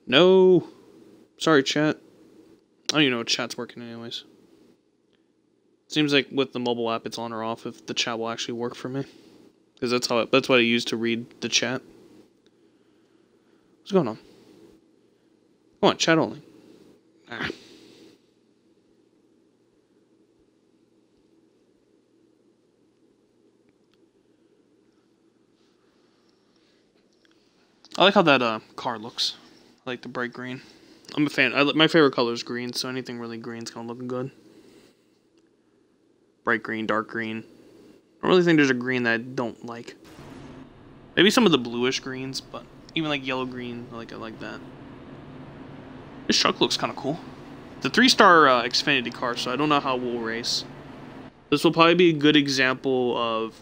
S1: No. Sorry, chat. I don't even know if chat's working anyways. Seems like with the mobile app it's on or off if the chat will actually work for me. Because that's what I use to read the chat. What's going on? Come on, chat only. Ah. I like how that car looks. I like the bright green. I'm a fan. My favorite color is green, so anything really green is gonna look good. Bright green, dark green. I don't really think there's a green that I don't like. Maybe some of the bluish greens, but even like yellow green, I like that. This truck looks kind of cool. It's a 3-star Xfinity car, so I don't know how we'll race. This will probably be a good example of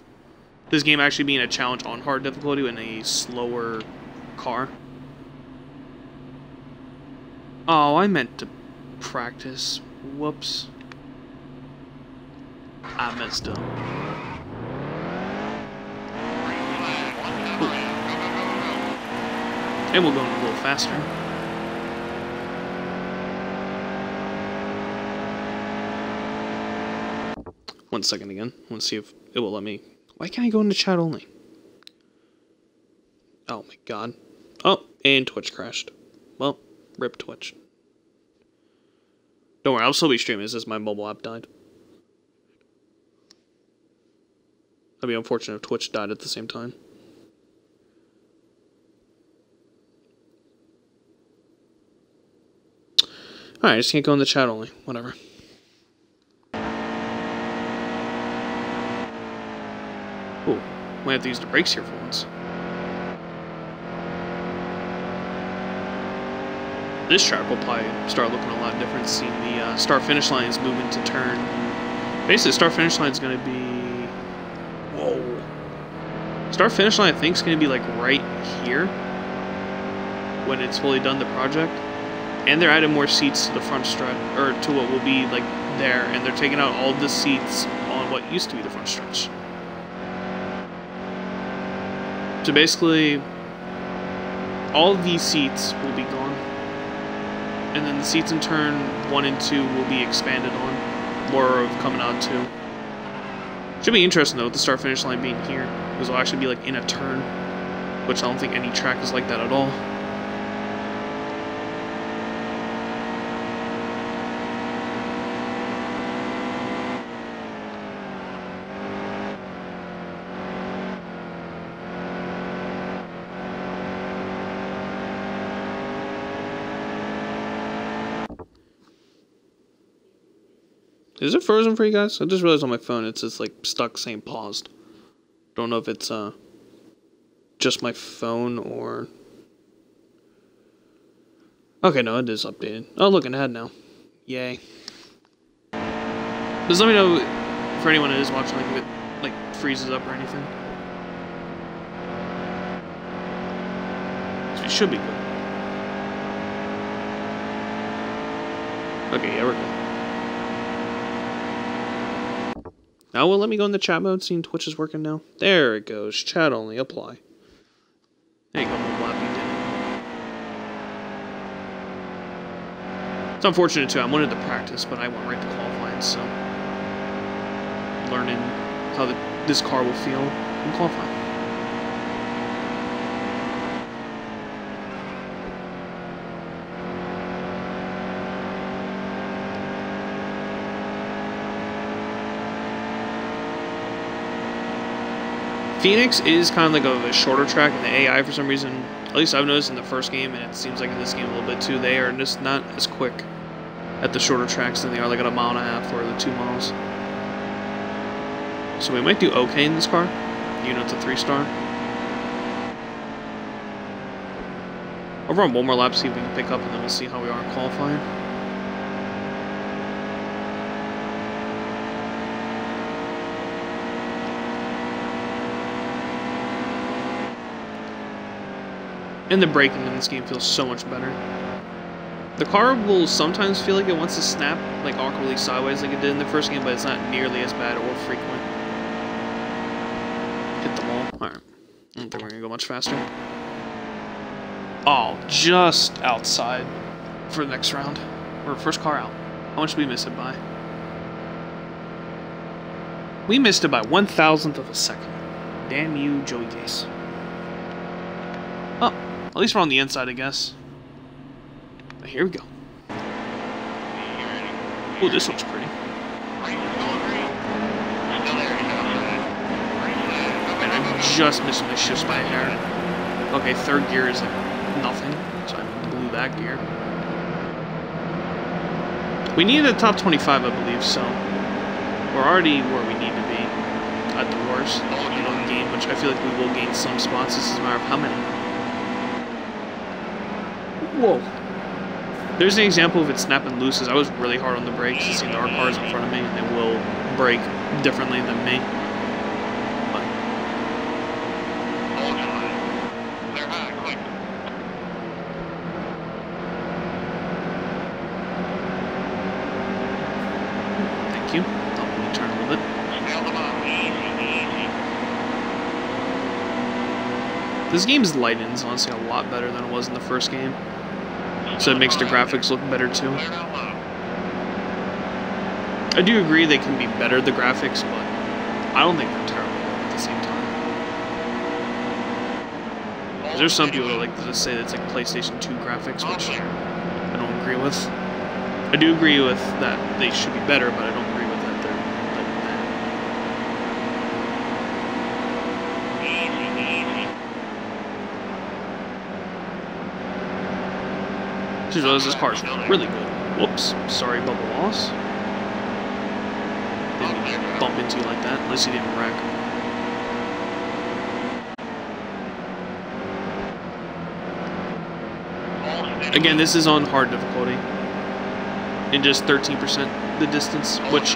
S1: this game actually being a challenge on hard difficulty in a slower car. Oh, I meant to practice. Whoops. I messed up. And we'll go a little faster. One second again. I want to see if it will let me. Why can't I go into chat only? Oh my god. Oh, and Twitch crashed. Well, rip Twitch. Don't worry, I'll still be streaming. It's just my mobile app died. That'd be unfortunate if Twitch died at the same time. Alright, I just can't go in the chat only. Whatever. Ooh, might have to use the brakes here for once. This track will probably start looking a lot different, seeing the start-finish line is moving to turn. Basically, the start-finish line is going to be... Whoa. Start-finish line, I think, is going to be, like, right here when it's fully done, the project. And they're adding more seats to the front stretch, or to what will be, like, there. And they're taking out all the seats on what used to be the front stretch. So basically, all of these seats will be gone. And then the seats in turn 1 and 2 will be expanded on. more of coming out too. Should be interesting though with the start finish line being here, because it'll actually be like in a turn, which I don't think any track is like that at all. Is it frozen for you guys? I just realized on my phone it's just like stuck saying paused. Don't know if it's just my phone or... Okay, no, it is updated. Oh, looking ahead now. Yay. Just let me know for anyone that is watching, like, if it like freezes up or anything. So it should be good. Okay, yeah, we're good. Now, will let me go in the chat mode, seeing Twitch is working now. There it goes. Chat only. Apply. There you go, Blappy did it. It's unfortunate, too. I wanted to practice, but I went right to qualifying, so... learning how this car will feel in qualifying. Phoenix is kind of like a shorter track, and the AI, for some reason, at least I've noticed in the first game, and it seems like in this game a little bit too, they are just not as quick at the shorter tracks than they are like at a mile and a half or the 2 miles. So we might do okay in this car, even though it's a 3-star. I'll run one more lap, see if we can pick up, and then we'll see how we are in qualifying. And the braking in this game feels so much better. The car will sometimes feel like it wants to snap, like awkwardly sideways like it did in the first game, but it's not nearly as bad or frequent. Hit the wall. Alright. I don't think we're gonna go much faster. Oh, just outside for the next round. Or first car out. How much did we miss it by? We missed it by 1,000th of a second. Damn you, Joey Case. Oh. At least we're on the inside, I guess. But here we go. Oh, this looks pretty. And I just missed my shifts by a hair. Okay, third gear is like nothing, so I blew that gear. We need a top 25, I believe, so we're already where we need to be at the worst. We don't gain, which I feel like we will gain some spots. This is a matter of how many. Whoa. There's an example of it snapping loose. I was really hard on the brakes. You see there are cars in front of me, and they will brake differently than me. But thank you. Let me turn a little bit. This game's lighting is honestly a lot better than it was in the first game. So it makes the graphics look better too. I do agree they can be better, the graphics, but I don't think they're terrible at the same time. There's some people that like to just say that it's like PlayStation 2 graphics, which I don't agree with. I do agree with that they should be better, but I don't agree with that they're like that. Just realized this car's really good. Whoops, sorry about the loss. Didn't bump into you like that, unless you didn't wreck. Again, this is on hard difficulty. In just 13% the distance, which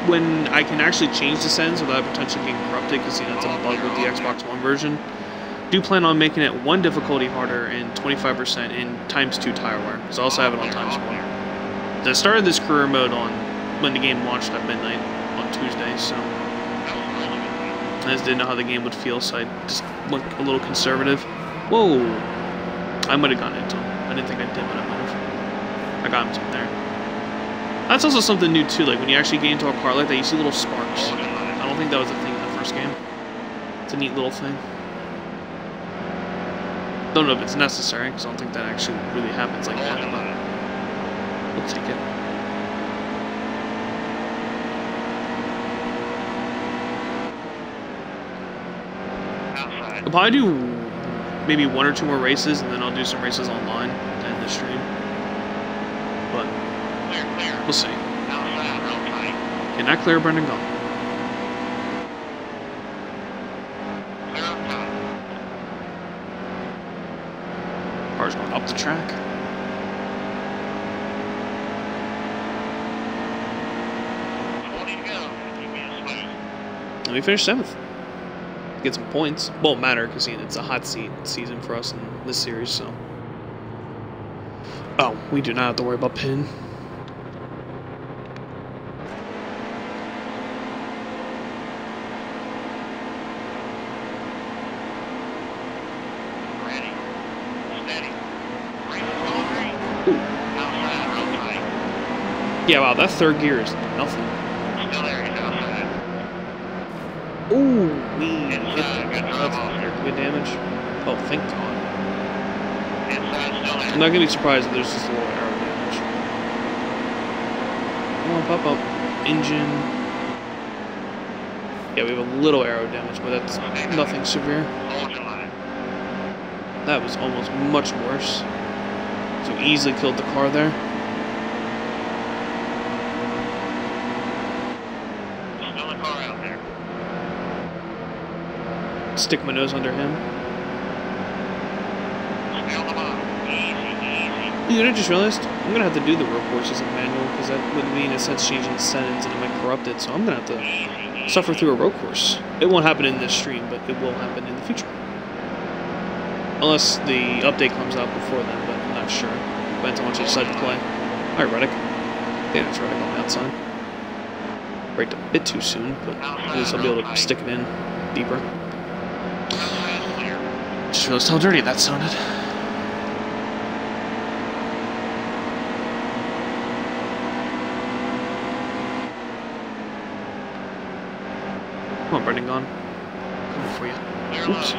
S1: when I can actually change the settings without potentially getting corrupted, because you know it's a bug with the Xbox One version, do plan on making it 1 difficulty harder and 25% in ×2 tire wear, because I also have it on ×1. I started this career mode on when the game launched at midnight on Tuesday, so I just didn't know how the game would feel, so I just went a little conservative. Whoa! I might have gotten into him. I didn't think I did, but I might have. I got him to there. That's also something new too. Like when you actually get into a car like that, you see little sparks. I don't think that was a thing in the first game. It's a neat little thing. Don't know if it's necessary, because I don't think that actually really happens like that, but we'll take it. I'll probably do maybe 1 or 2 more races, and then I'll do some races online to end the stream. But we'll see. Okay, not clear, Brendan, go. Car's going up the track. Let me finish 7th. Get some points. Won't matter because it's a hot seat season for us in this series, so. Oh, we do not have to worry about pin. Yeah, wow, that third gear is nothing. Ooh, we hit good damage. Oh, thank God. I'm not gonna be surprised if there's just a little arrow damage. Come on, pop up. Engine. Yeah, we have a little arrow damage, but that's nothing severe. That was almost much worse. So easily killed the car there. Stick my nose under him. You know, I just realized I'm gonna have to do the road courses in manual because that would mean in a sense changing the settings and it might corrupt it. So I'm gonna have to suffer through a road course. It won't happen in this stream, but it will happen in the future, unless the update comes out before then. But I'm not sure. Depends on how much I decide to play. All right, Reddick. Yeah, that's Reddick on the outside. Braked a bit too soon, but at least I'll be able to stick it in deeper. Just realized how dirty that sounded. Come on, Brendan, gone. Coming for you. Oops.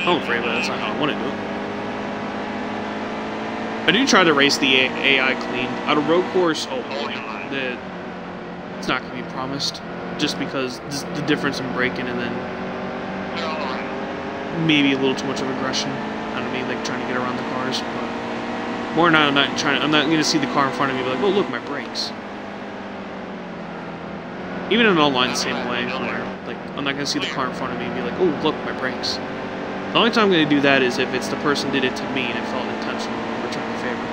S1: I'm afraid, but that's not how I want to do it. I do try to race the AI clean. Out of road course, oh boy, it's not going to be promised. Just because the difference in braking and then maybe a little too much of aggression out of me, like trying to get around the cars. But more than not, I'm not going to see the car in front of me and be like, oh look, my brakes. Even in online, the same way, where like I'm not going to see the car in front of me and be like, oh look, my brakes. The only time I'm going to do that is if it's the person did it to me and it felt intentional and returned the favor.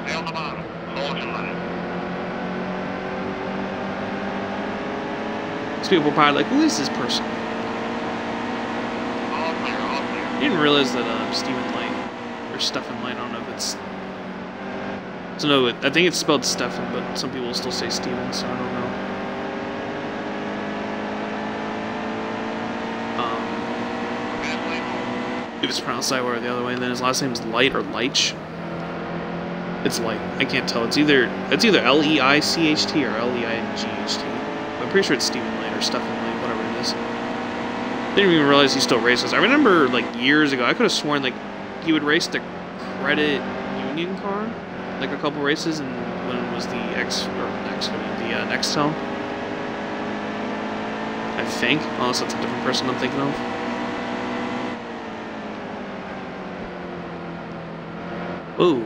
S2: Stay on the bottom. Hold your line.
S1: People are probably like, who is this person?
S2: All clear, all clear.
S1: I didn't realize that Stephen Light, or Stephen Light, I don't know if it's... So no, I think it's spelled Stephen, but some people still say Steven, so I don't know. If it's pronounced that way or the other way, and then his last name is Light or Leitch. It's Light. I can't tell. It's either L-E-I-C-H-T or L-E-I-G-H-T. I'm pretty sure it's Stephen Light or Stephen Light, whatever it is. Didn't even realize he still races. I remember, like, years ago, I could have sworn, like, he would race the Credit Union car, like, a couple races, and when it was the Nextel. I think, unless that's a different person I'm thinking of. Oh,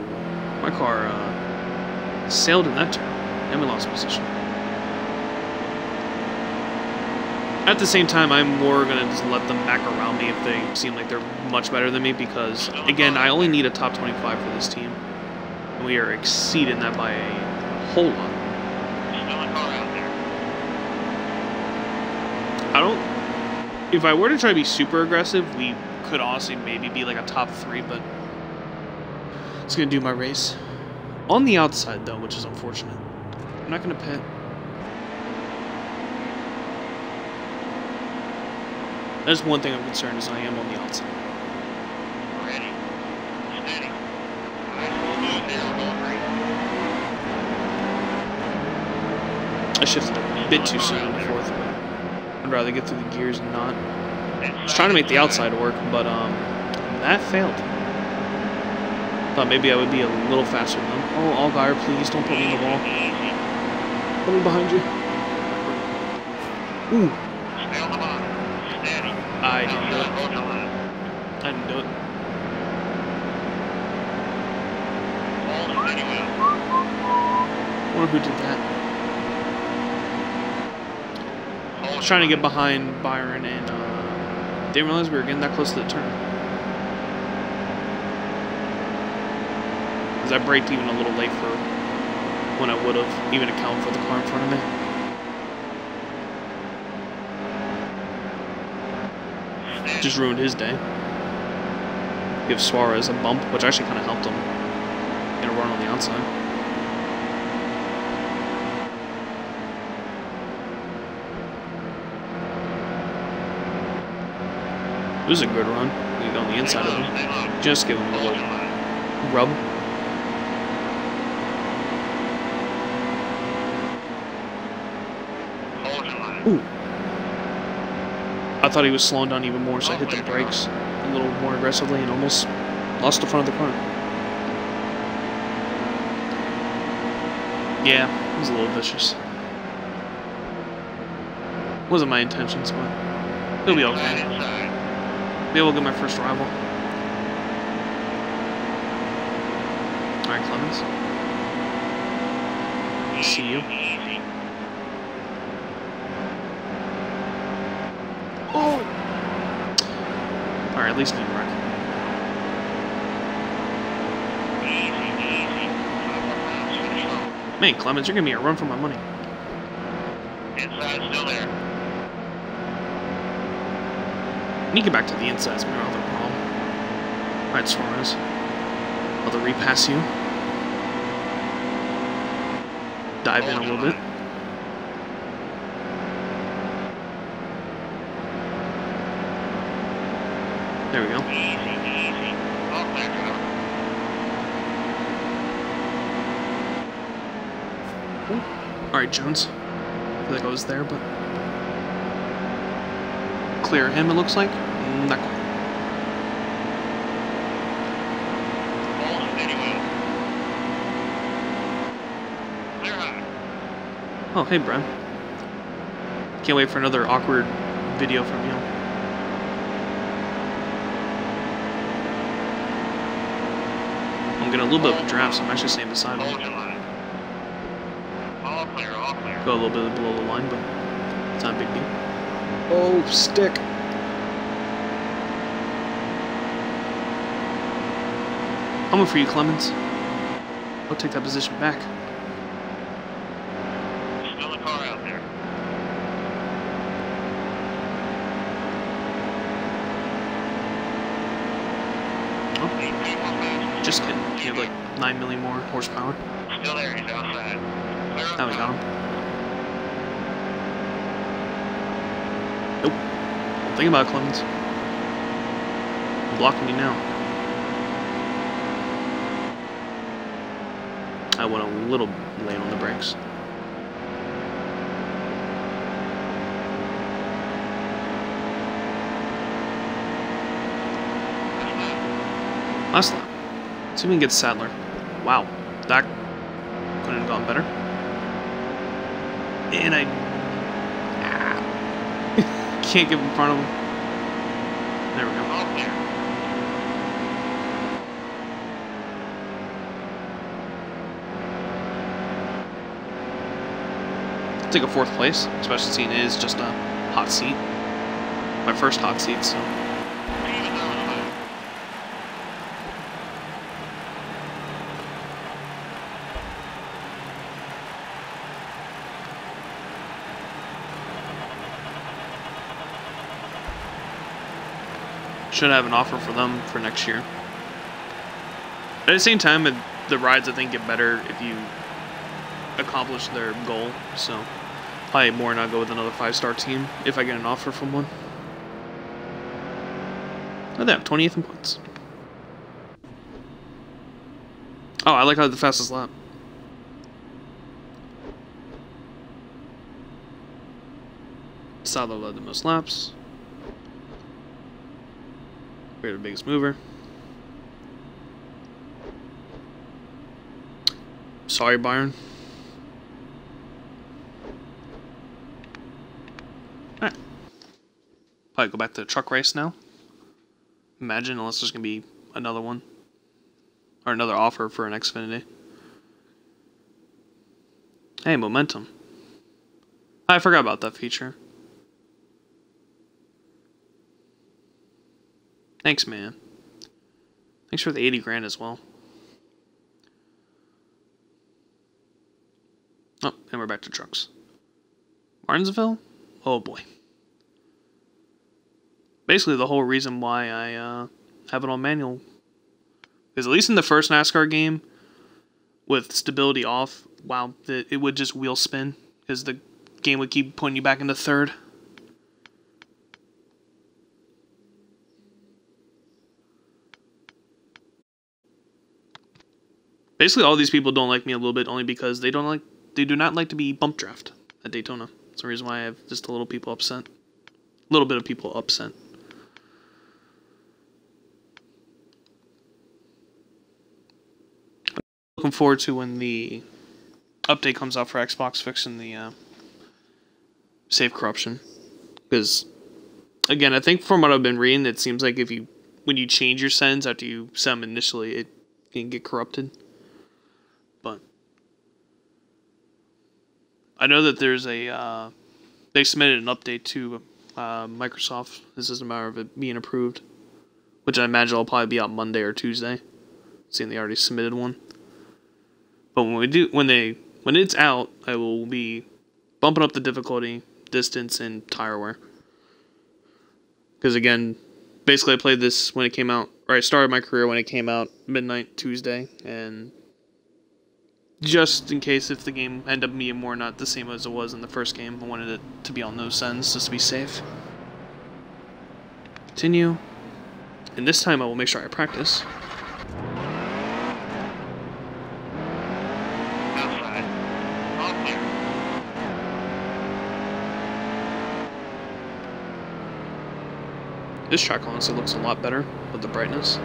S1: my car, sailed in that turn, and we lost position. At the same time, I'm more going to just let them back around me if they seem like they're much better than me, because, again, I only need a top 25 for this team. And we are exceeding that by a whole lot. If I were to try to be super aggressive, we could honestly maybe be like a top 3, but it's going to do my race. On the outside, though, which is unfortunate. I'm not going to pit. That's one thing I'm concerned is I am on the outside.
S2: Ready. Steady.
S1: I shifted a bit too soon in the fourth, but I'd rather get through the gears and not. I was trying to make the outside work, but that failed. Thought maybe I would be a little faster than them. Oh, Allgaier, please don't put me in the wall. Put me behind you. Ooh.
S2: Stay on the bottom. Steady.
S1: I didn't do it.
S2: Hold your line.
S1: I didn't do it.
S2: Hold it steady well.
S1: I wonder who did that. I was trying to get behind Byron and didn't realize we were getting that close to the turn. Because I braked even a little late for when I would have, even account for the car in front of me. Just ruined his day. Give Suarez a bump, which actually kind of helped him get a run on the outside. It was a good run. We got on the inside of him. Just give him a little rub.
S2: Hold your line.
S1: Ooh. I thought he was slowing down even more, so I hit the brakes a little more aggressively and almost lost the front of the car. Yeah, it was a little vicious. Wasn't my intentions, but it'll be okay.
S2: Inside.
S1: Maybe I'll get my first rival. Alright, Clemens. See you.
S2: Easy.
S1: Oh! Alright, at least didn't wreck.
S2: Easy, easy. 5 more laps. Finish low.
S1: Man, Clemens, you're giving me a run for my money.
S2: Inside still there.
S1: I need to get back to the inside, it's my other problem. Alright, Suarez. I'll repass you. Dive in a little bit. There we go.
S2: Easy, easy. All clear, driver.
S1: Alright, Jones. I feel like I was there, but... Clear him, it looks like. Not quite.
S2: Hold it steady well. Clear high.
S1: Oh, hey, Bren. Can't wait for another awkward video from you. I'm getting a little bit of a draft, so I'm actually staying beside
S2: Hold
S1: him.
S2: your line. All clear, all clear.
S1: Go a little bit below the line, but it's not a big deal. Oh, stick. Coming for you, Clemens. I'll take that position back.
S2: Still a car out there.
S1: Oh,
S2: Need 3 more passes.
S1: just kidding. You have like 9 million more horsepower.
S2: Still there, he's outside. Clear up
S1: Now we
S2: top.
S1: got him. Nope. Don't think about it, Clemens. I'm blocking you now. I went a little late on the brakes. Last lap. See if we can get Sadler. Wow. That couldn't have gone better. And I can't get in front of him. There we go.
S2: All clear.
S1: Take a 4th place, especially seeing it is just a hot seat. My first hot seat, so.
S2: Even though it's low.
S1: Should have an offer for them for next year. At the same time, the rides I think get better if you accomplish their goal. So probably more not go with another 5-star team if I get an offer from one. Oh, they have 20th in points. Oh, I like how the fastest lap. style that led the most laps. We're the biggest mover. Sorry, Byron. Alright. Probably go back to the truck race now. Imagine, unless there's gonna be another one. Or another offer for an Xfinity. Hey, momentum. I forgot about that feature. Thanks, man. Thanks for the 80 grand as well. Oh, and we're back to trucks. Martinsville? Oh boy. Basically the whole reason why I have it on manual. Because at least in the first NASCAR game, with stability off, wow, it would just wheel spin. Because the game would keep putting you back into third. Basically, all these people don't like me a little bit only because they do not like to be bump draft at Daytona. That's the reason why I have just a little people upset. A little bit of people upset. Looking forward to when the update comes out for Xbox fixing the save corruption. Because, again, I think from what I've been reading, it seems like when you change your settings after you set them initially, it can get corrupted. But I know that there's they submitted an update to Microsoft. This is a matter of it being approved, which I imagine will probably be out Monday or Tuesday, seeing they already submitted one. But when it's out, I will be bumping up the difficulty, distance, and tire wear. Because again, basically I played this when it came out, or I started my career when it came out midnight Tuesday, and just in case if the game ended up being more not the same as it was in the first game, I wanted it to be on those settings just to be safe. Continue. And this time I will make sure I practice.
S2: Outside. All clear.
S1: This track honestly looks a lot better with the brightness.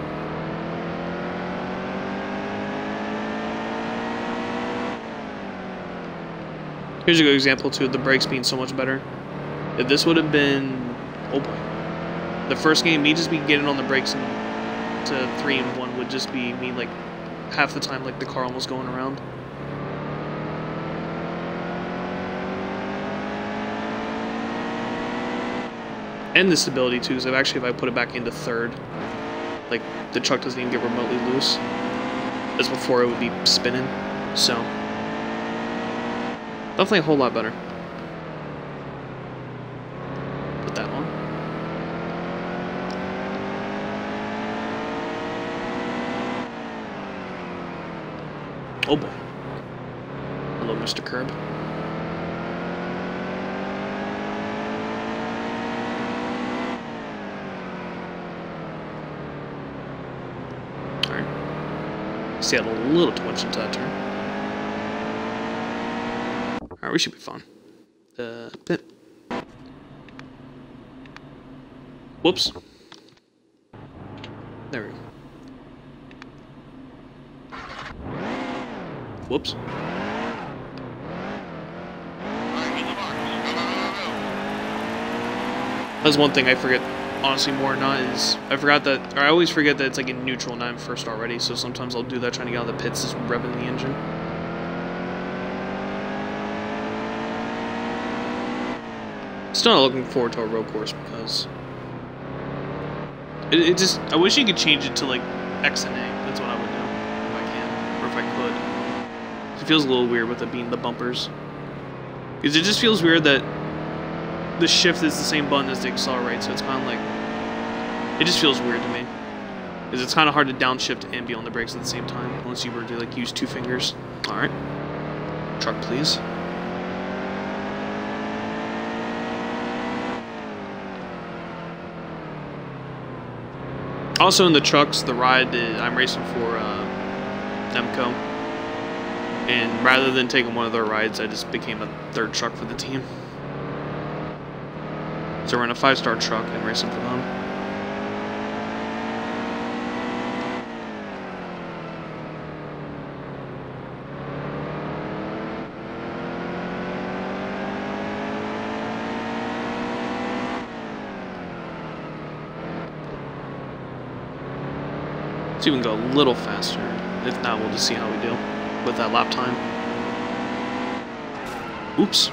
S1: Here's a good example too of the brakes being so much better. If this would have been, oh boy, the first game, me just be getting on the brakes and to 3 and 1 would just be me like half the time like the car almost going around. And the stability too, because if I put it back into third, like the truck doesn't even get remotely loose. As before it would be spinning, so definitely a whole lot better. Put that on. Oh boy. Hello, Mr. Curb. Alright. See, I had a little too much into that turn. Alright, we should be fine. Pit. Whoops. There we go. Whoops.
S2: All right, get the marks. Go, go, go, go.
S1: That's one thing I forget, honestly, more or not, is I always forget that it's like in neutral and I'm first already, so sometimes I'll do that trying to get out of the pits, just revving the engine. Still not looking forward to a road course because it just, I wish you could change it to like X and A. That's what I would do if I can, or if I could. It feels a little weird with it being the bumpers, because it just feels weird that the shift is the same button as the accelerate, so it's kind of like, it just feels weird to me, because it's kind of hard to downshift and be on the brakes at the same time unless you were to like use 2 fingers. All right, truck please. Also in the trucks, the ride I'm racing for Nemco, and rather than taking one of their rides, I just became a third truck for the team. So we're in a 5-star truck and racing for them. So you can go a little faster. If not, we'll just see how we do with that lap time. Oops.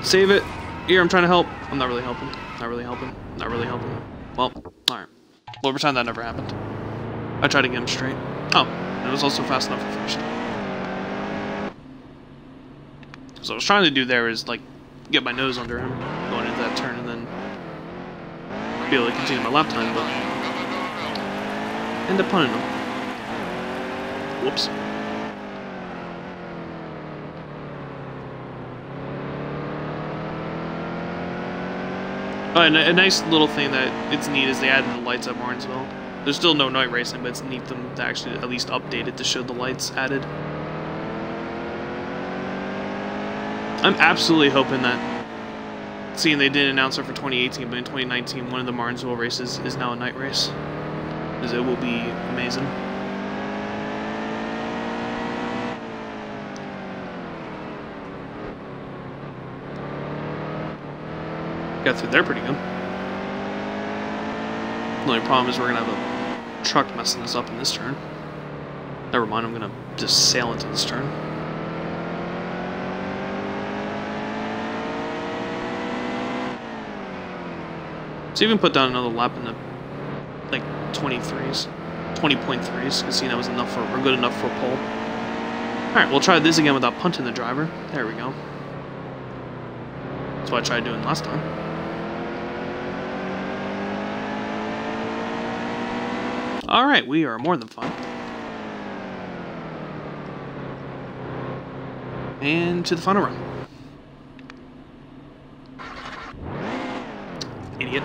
S1: Save it. Here, I'm trying to help. I'm not really helping. Not really helping. Not really helping. Well, alright. We'll pretend that never happened. I tried to get him straight. Oh, it was also fast enough for first. So what I was trying to do there is, like, get my nose under him going into that turn and then be able to continue my lap time, but end up punting him. Whoops. Oh, and a nice little thing that it's neat is they added the lights at Martinsville. There's still no night racing, but it's neat them to actually at least update it to show the lights added. I'm absolutely hoping that, seeing they didn't announce it for 2018, but in 2019, one of the Martinsville races is now a night race. Because it will be amazing. Got through there pretty good. The only problem is we're going to have a truck messing us up in this turn. Never mind, I'm going to just sail into this turn. So even put down another lap in the, like, 20.3s, because seeing that was enough for, or good enough for a pole. Alright, we'll try this again without punting the driver. There we go. That's what I tried doing last time. Alright, we are more than fine. And to the final run. Idiot.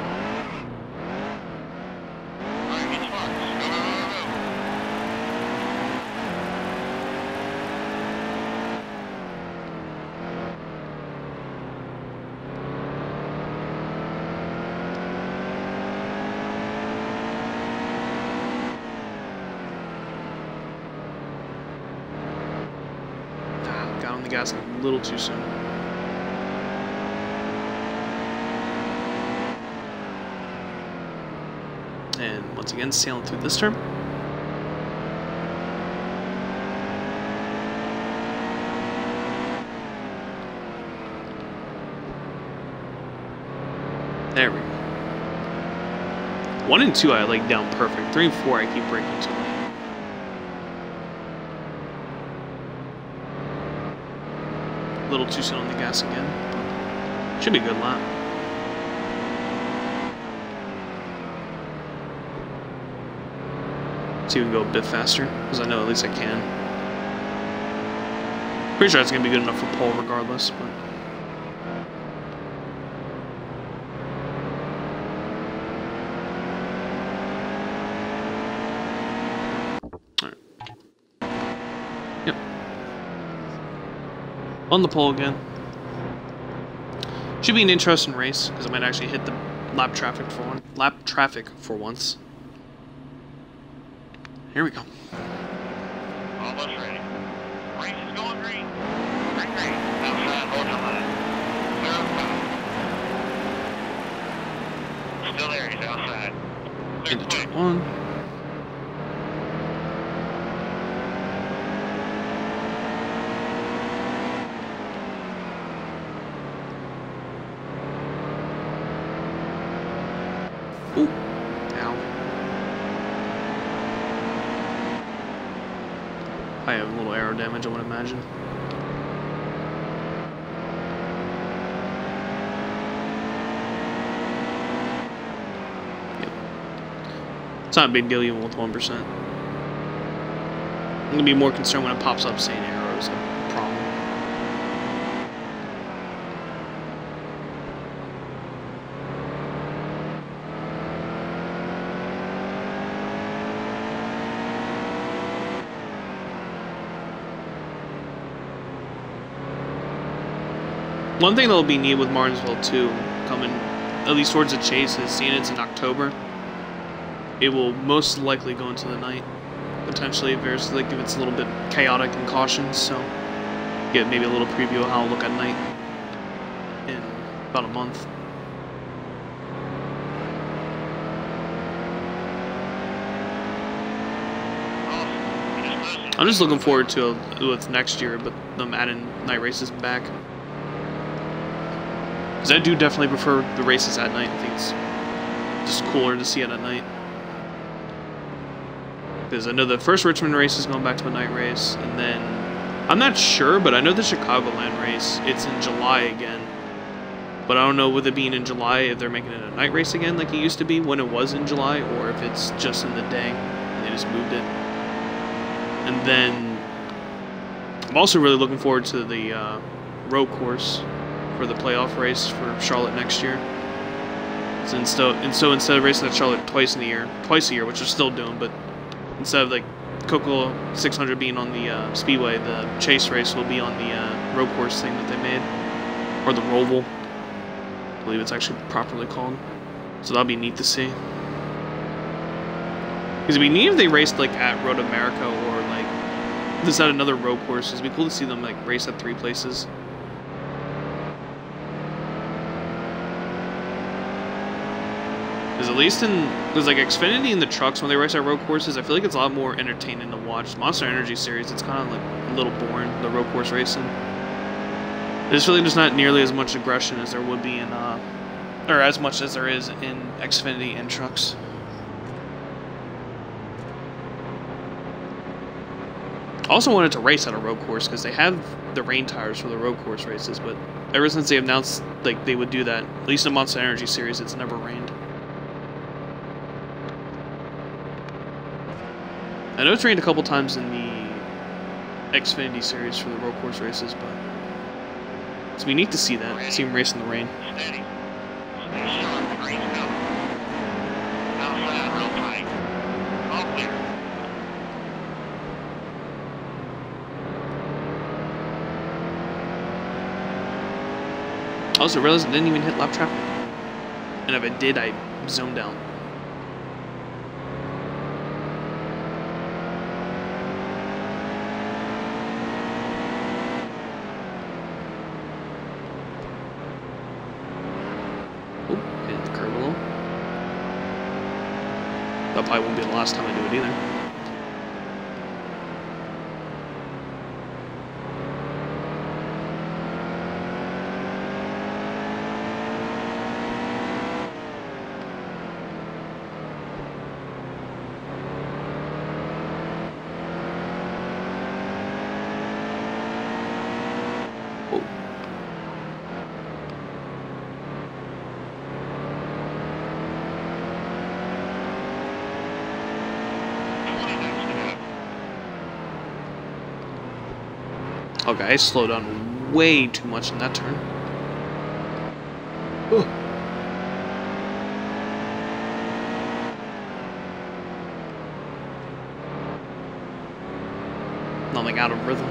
S1: Got on the gas a little too soon. And once again, sailing through this turn. There we go. 1 and 2 I like down perfect. 3 and 4 I keep breaking too late. A little too soon on the gas again. Should be a good lap. See if we can go a bit faster, because I know at least I can. Pretty sure it's going to be good enough for pole regardless, but... Alright. Yep. On the pole again. Should be an interesting race, because I might actually hit the lap traffic for once. Here we go.
S2: Almost ready. Race is going green. Green, green. Outside, hold your line. Clear. Still there, he's outside. Clear
S1: Into
S2: quick.
S1: turn 1. Ooh. Ow. I have a little aero damage, I would imagine. Yep. It's not a big deal even with 1%. I'm gonna be more concerned when it pops up saying aero is a problem. One thing that'll be neat with Martinsville too, coming at least towards the chase, is seeing it's in October. It will most likely go into the night, potentially if there's like if it's a little bit chaotic and cautious. So get maybe a little preview of how it'll look at night in about a month. I'm just looking forward to it with next year, but them adding night races back. Because I do definitely prefer the races at night. I think it's just cooler to see it at night. Because I know the first Richmond race is going back to a night race, and then I'm not sure, but I know the Chicagoland race, it's in July again. But I don't know with it being in July if they're making it a night race again like it used to be when it was in July, or if it's just in the day and they just moved it. And then I'm also really looking forward to the road course for the playoff race for Charlotte next year. So instead of racing at Charlotte twice a year, which they're still doing, but instead of like Coca-Cola 600 being on the Speedway, the chase race will be on the road course thing that they made, or the Roval, I believe it's actually properly called. So that'll be neat to see. Because it'd be neat if they raced like at Road America or like this at another road course. It'd be cool to see them like race at 3 places. Because at least there's like Xfinity and the trucks when they race at road courses, I feel like it's a lot more entertaining to watch. Monster Energy Series, it's kind of like a little boring, the road course racing. I just feel like there's not nearly as much aggression as there would be in, or as much as there is in Xfinity and trucks. I also wanted to race at a road course because they have the rain tires for the road course races, but ever since they announced like they would do that, at least in Monster Energy Series, it's never rained. I know it's rained a couple times in the Xfinity Series for the road course races, but it's be neat to see that, see them race in the rain.
S2: Steady. Stay sharp. The green's coming. Outside, real tight. All clear.
S1: I also realized I didn't even hit lap traffic. And if I did, I zoned out. Oh, hit the curb a little. That probably won't be the last time I do it either. Okay, I slowed down way too much in that turn. Ooh. Not like out of rhythm.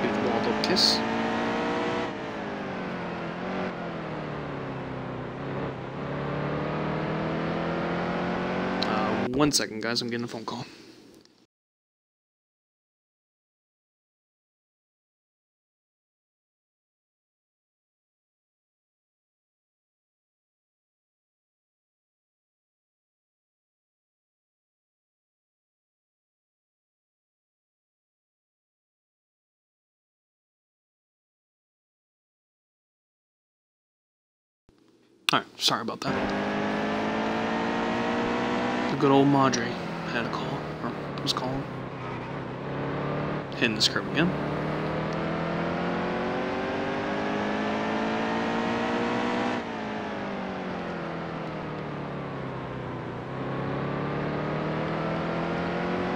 S1: Give the wall a kiss. 1 second, guys. I'm getting a phone call. Alright, sorry about that. The good old Madre had a call, or was calling. Hitting this curb again.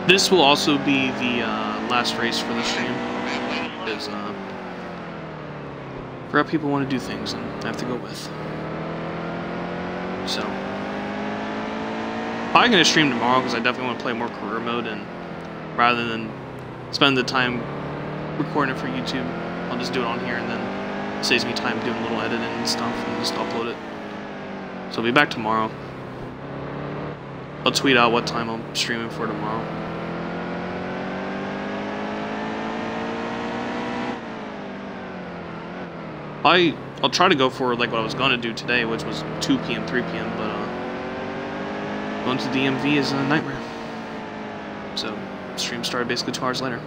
S1: This will also be the last race for the stream, because for how people want to do things, and I have to go with. So, probably gonna stream tomorrow because I definitely want to play more career mode, and rather than spend the time recording it for YouTube, I'll just do it on here, and then it saves me time doing a little editing and stuff, and just upload it. So I'll be back tomorrow. I'll tweet out what time I'm streaming for tomorrow. I'll try to go for like what I was gonna do today, which was 2 p.m., 3 p.m., but going to DMV is a nightmare. So stream started basically 2 hours later.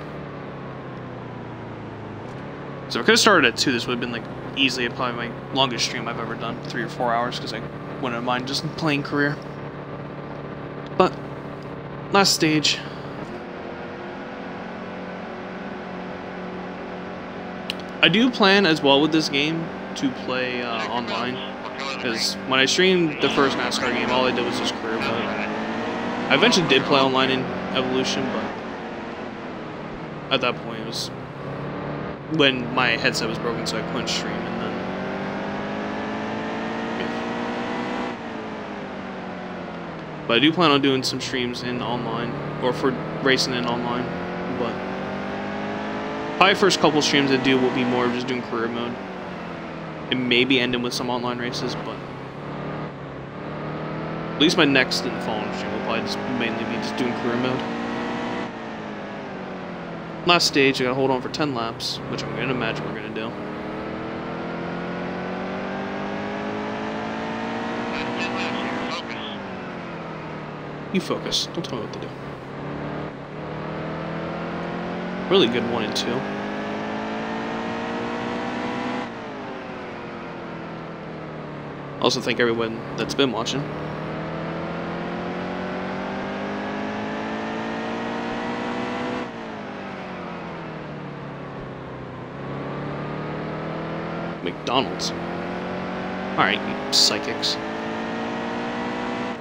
S1: So if I could have started at 2, this would have been like easily probably my longest stream I've ever done, 3 or 4 hours, because I wouldn't mind just playing career. But last stage. I do plan as well with this game to play online, because when I streamed the first NASCAR game, all I did was just career mode. I eventually did play online in Evolution, but at that point it was when my headset was broken, so I couldn't stream, and then yeah. But I do plan on doing some streams in online, or for racing in online, but probably first couple streams I do will be more of just doing career mode. And maybe ending with some online races, but at least my next and following stream will probably just mainly be just doing career mode. Last stage, I gotta hold on for 10 laps, which I'm gonna imagine we're gonna do. You focus. Don't tell me what to do. Really good 1 and 2. Also thank everyone that's been watching. McDonald's. Alright, you psychics.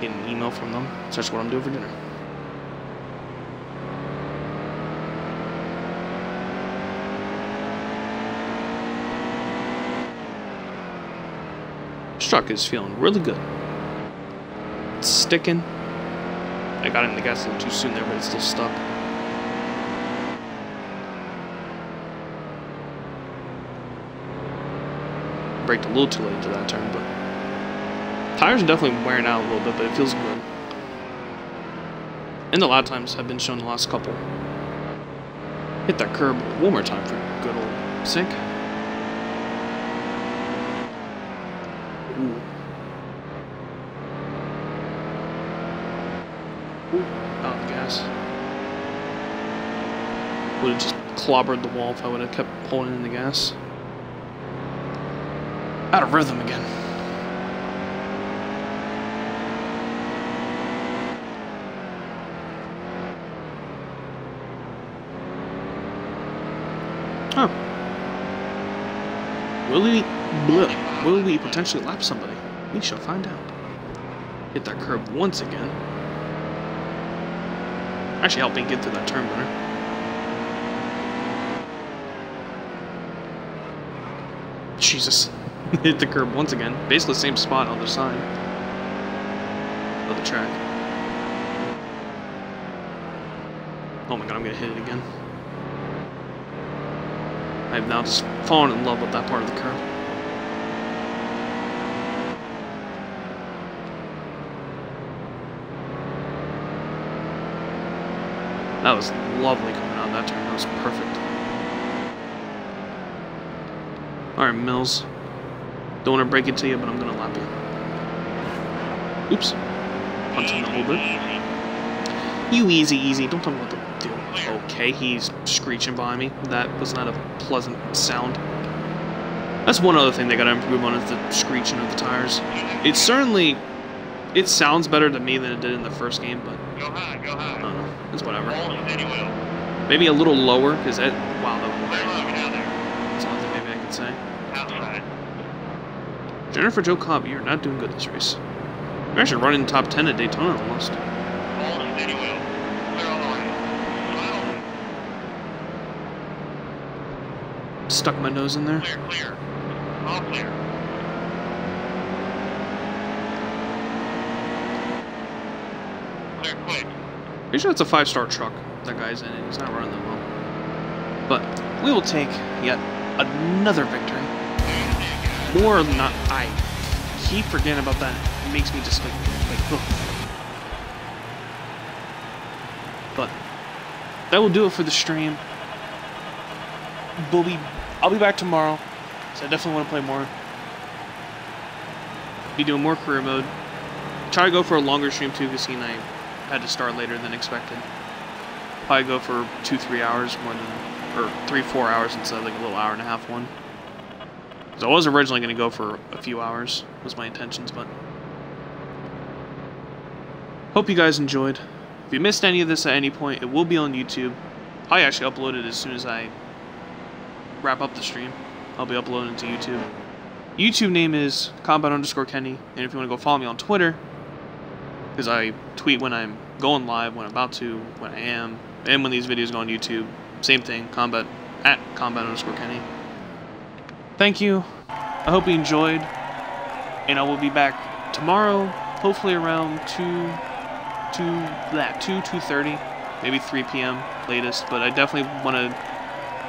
S1: Get an email from them. That's what I'm doing for dinner. This truck is feeling really good. It's sticking. I got in the gas a little too soon there, but it's still stuck. Braked a little too late into that turn, but tires are definitely wearing out a little bit, but it feels good. And the lap times have been shown the last couple. Hit that curb one more time for good old sake. Ooh. Ooh, out of gas. Would have just clobbered the wall if I would have kept pulling in the gas. Out of rhythm again. Oh. Will we potentially lap somebody? We shall find out. Hit that curb once again. Actually helped me get through that turn better. Jesus. Hit the curb once again. Basically the same spot on the side of the track. Oh my god, I'm gonna hit it again. I've now just fallen in love with that part of the curb. That was lovely coming out of that turn. That was perfect. Alright, Mills. Don't want to break it to you, but I'm going to lap you. Oops. Punching a little bit. You easy. Don't tell me what to do. Okay, he's screeching behind me. That was not a pleasant sound. That's one other thing they got to improve on, is the screeching of the tires. It certainly... It sounds better to me than it did in the first game, but...
S2: Go high.
S1: I don't know. It's whatever.
S2: Hold steady wheel.
S1: Maybe a little lower, because that... Wow, that was...
S2: Clear low, get out there.
S1: That's the only thing maybe I could say.
S2: Outside.
S1: Jennifer Joe Cobb, you're not doing good this race. You're actually running top 10 at Daytona almost.
S2: Hold steady wheel. Clear all the way. Smile.
S1: Stuck my nose in there.
S2: Clear. All clear. clear quick.
S1: Pretty sure it's a 5-star truck that guy's in it. He's not running that well. But we will take yet another victory. More than not, I keep forgetting about that. It makes me just like ugh. But that will do it for the stream. I'll be back tomorrow, so I definitely want to play more. Be doing more career mode. Try to go for a longer stream too, because I had to start later than expected. Probably go for 2-3 hours more than, or 3-4 hours instead of like a little hour and a half one. Because I was originally going to go for a few hours, was my intentions, but hope you guys enjoyed. If you missed any of this at any point, it will be on YouTube. I actually upload it as soon as I wrap up the stream. I'll be uploading it to YouTube. YouTube name is combat_Kenny, and if you want to go follow me on Twitter, because I tweet when I'm going live, when I'm about to, when I am, and when these videos go on YouTube. Same thing, combat_Kenny. Thank you. I hope you enjoyed, and I will be back tomorrow, hopefully around 2:30, maybe 3 p.m. latest. But I definitely want to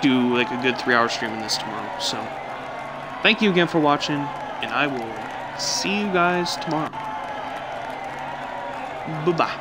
S1: do like a good 3-hour stream in this tomorrow. So thank you again for watching, and I will see you guys tomorrow. Bye-bye.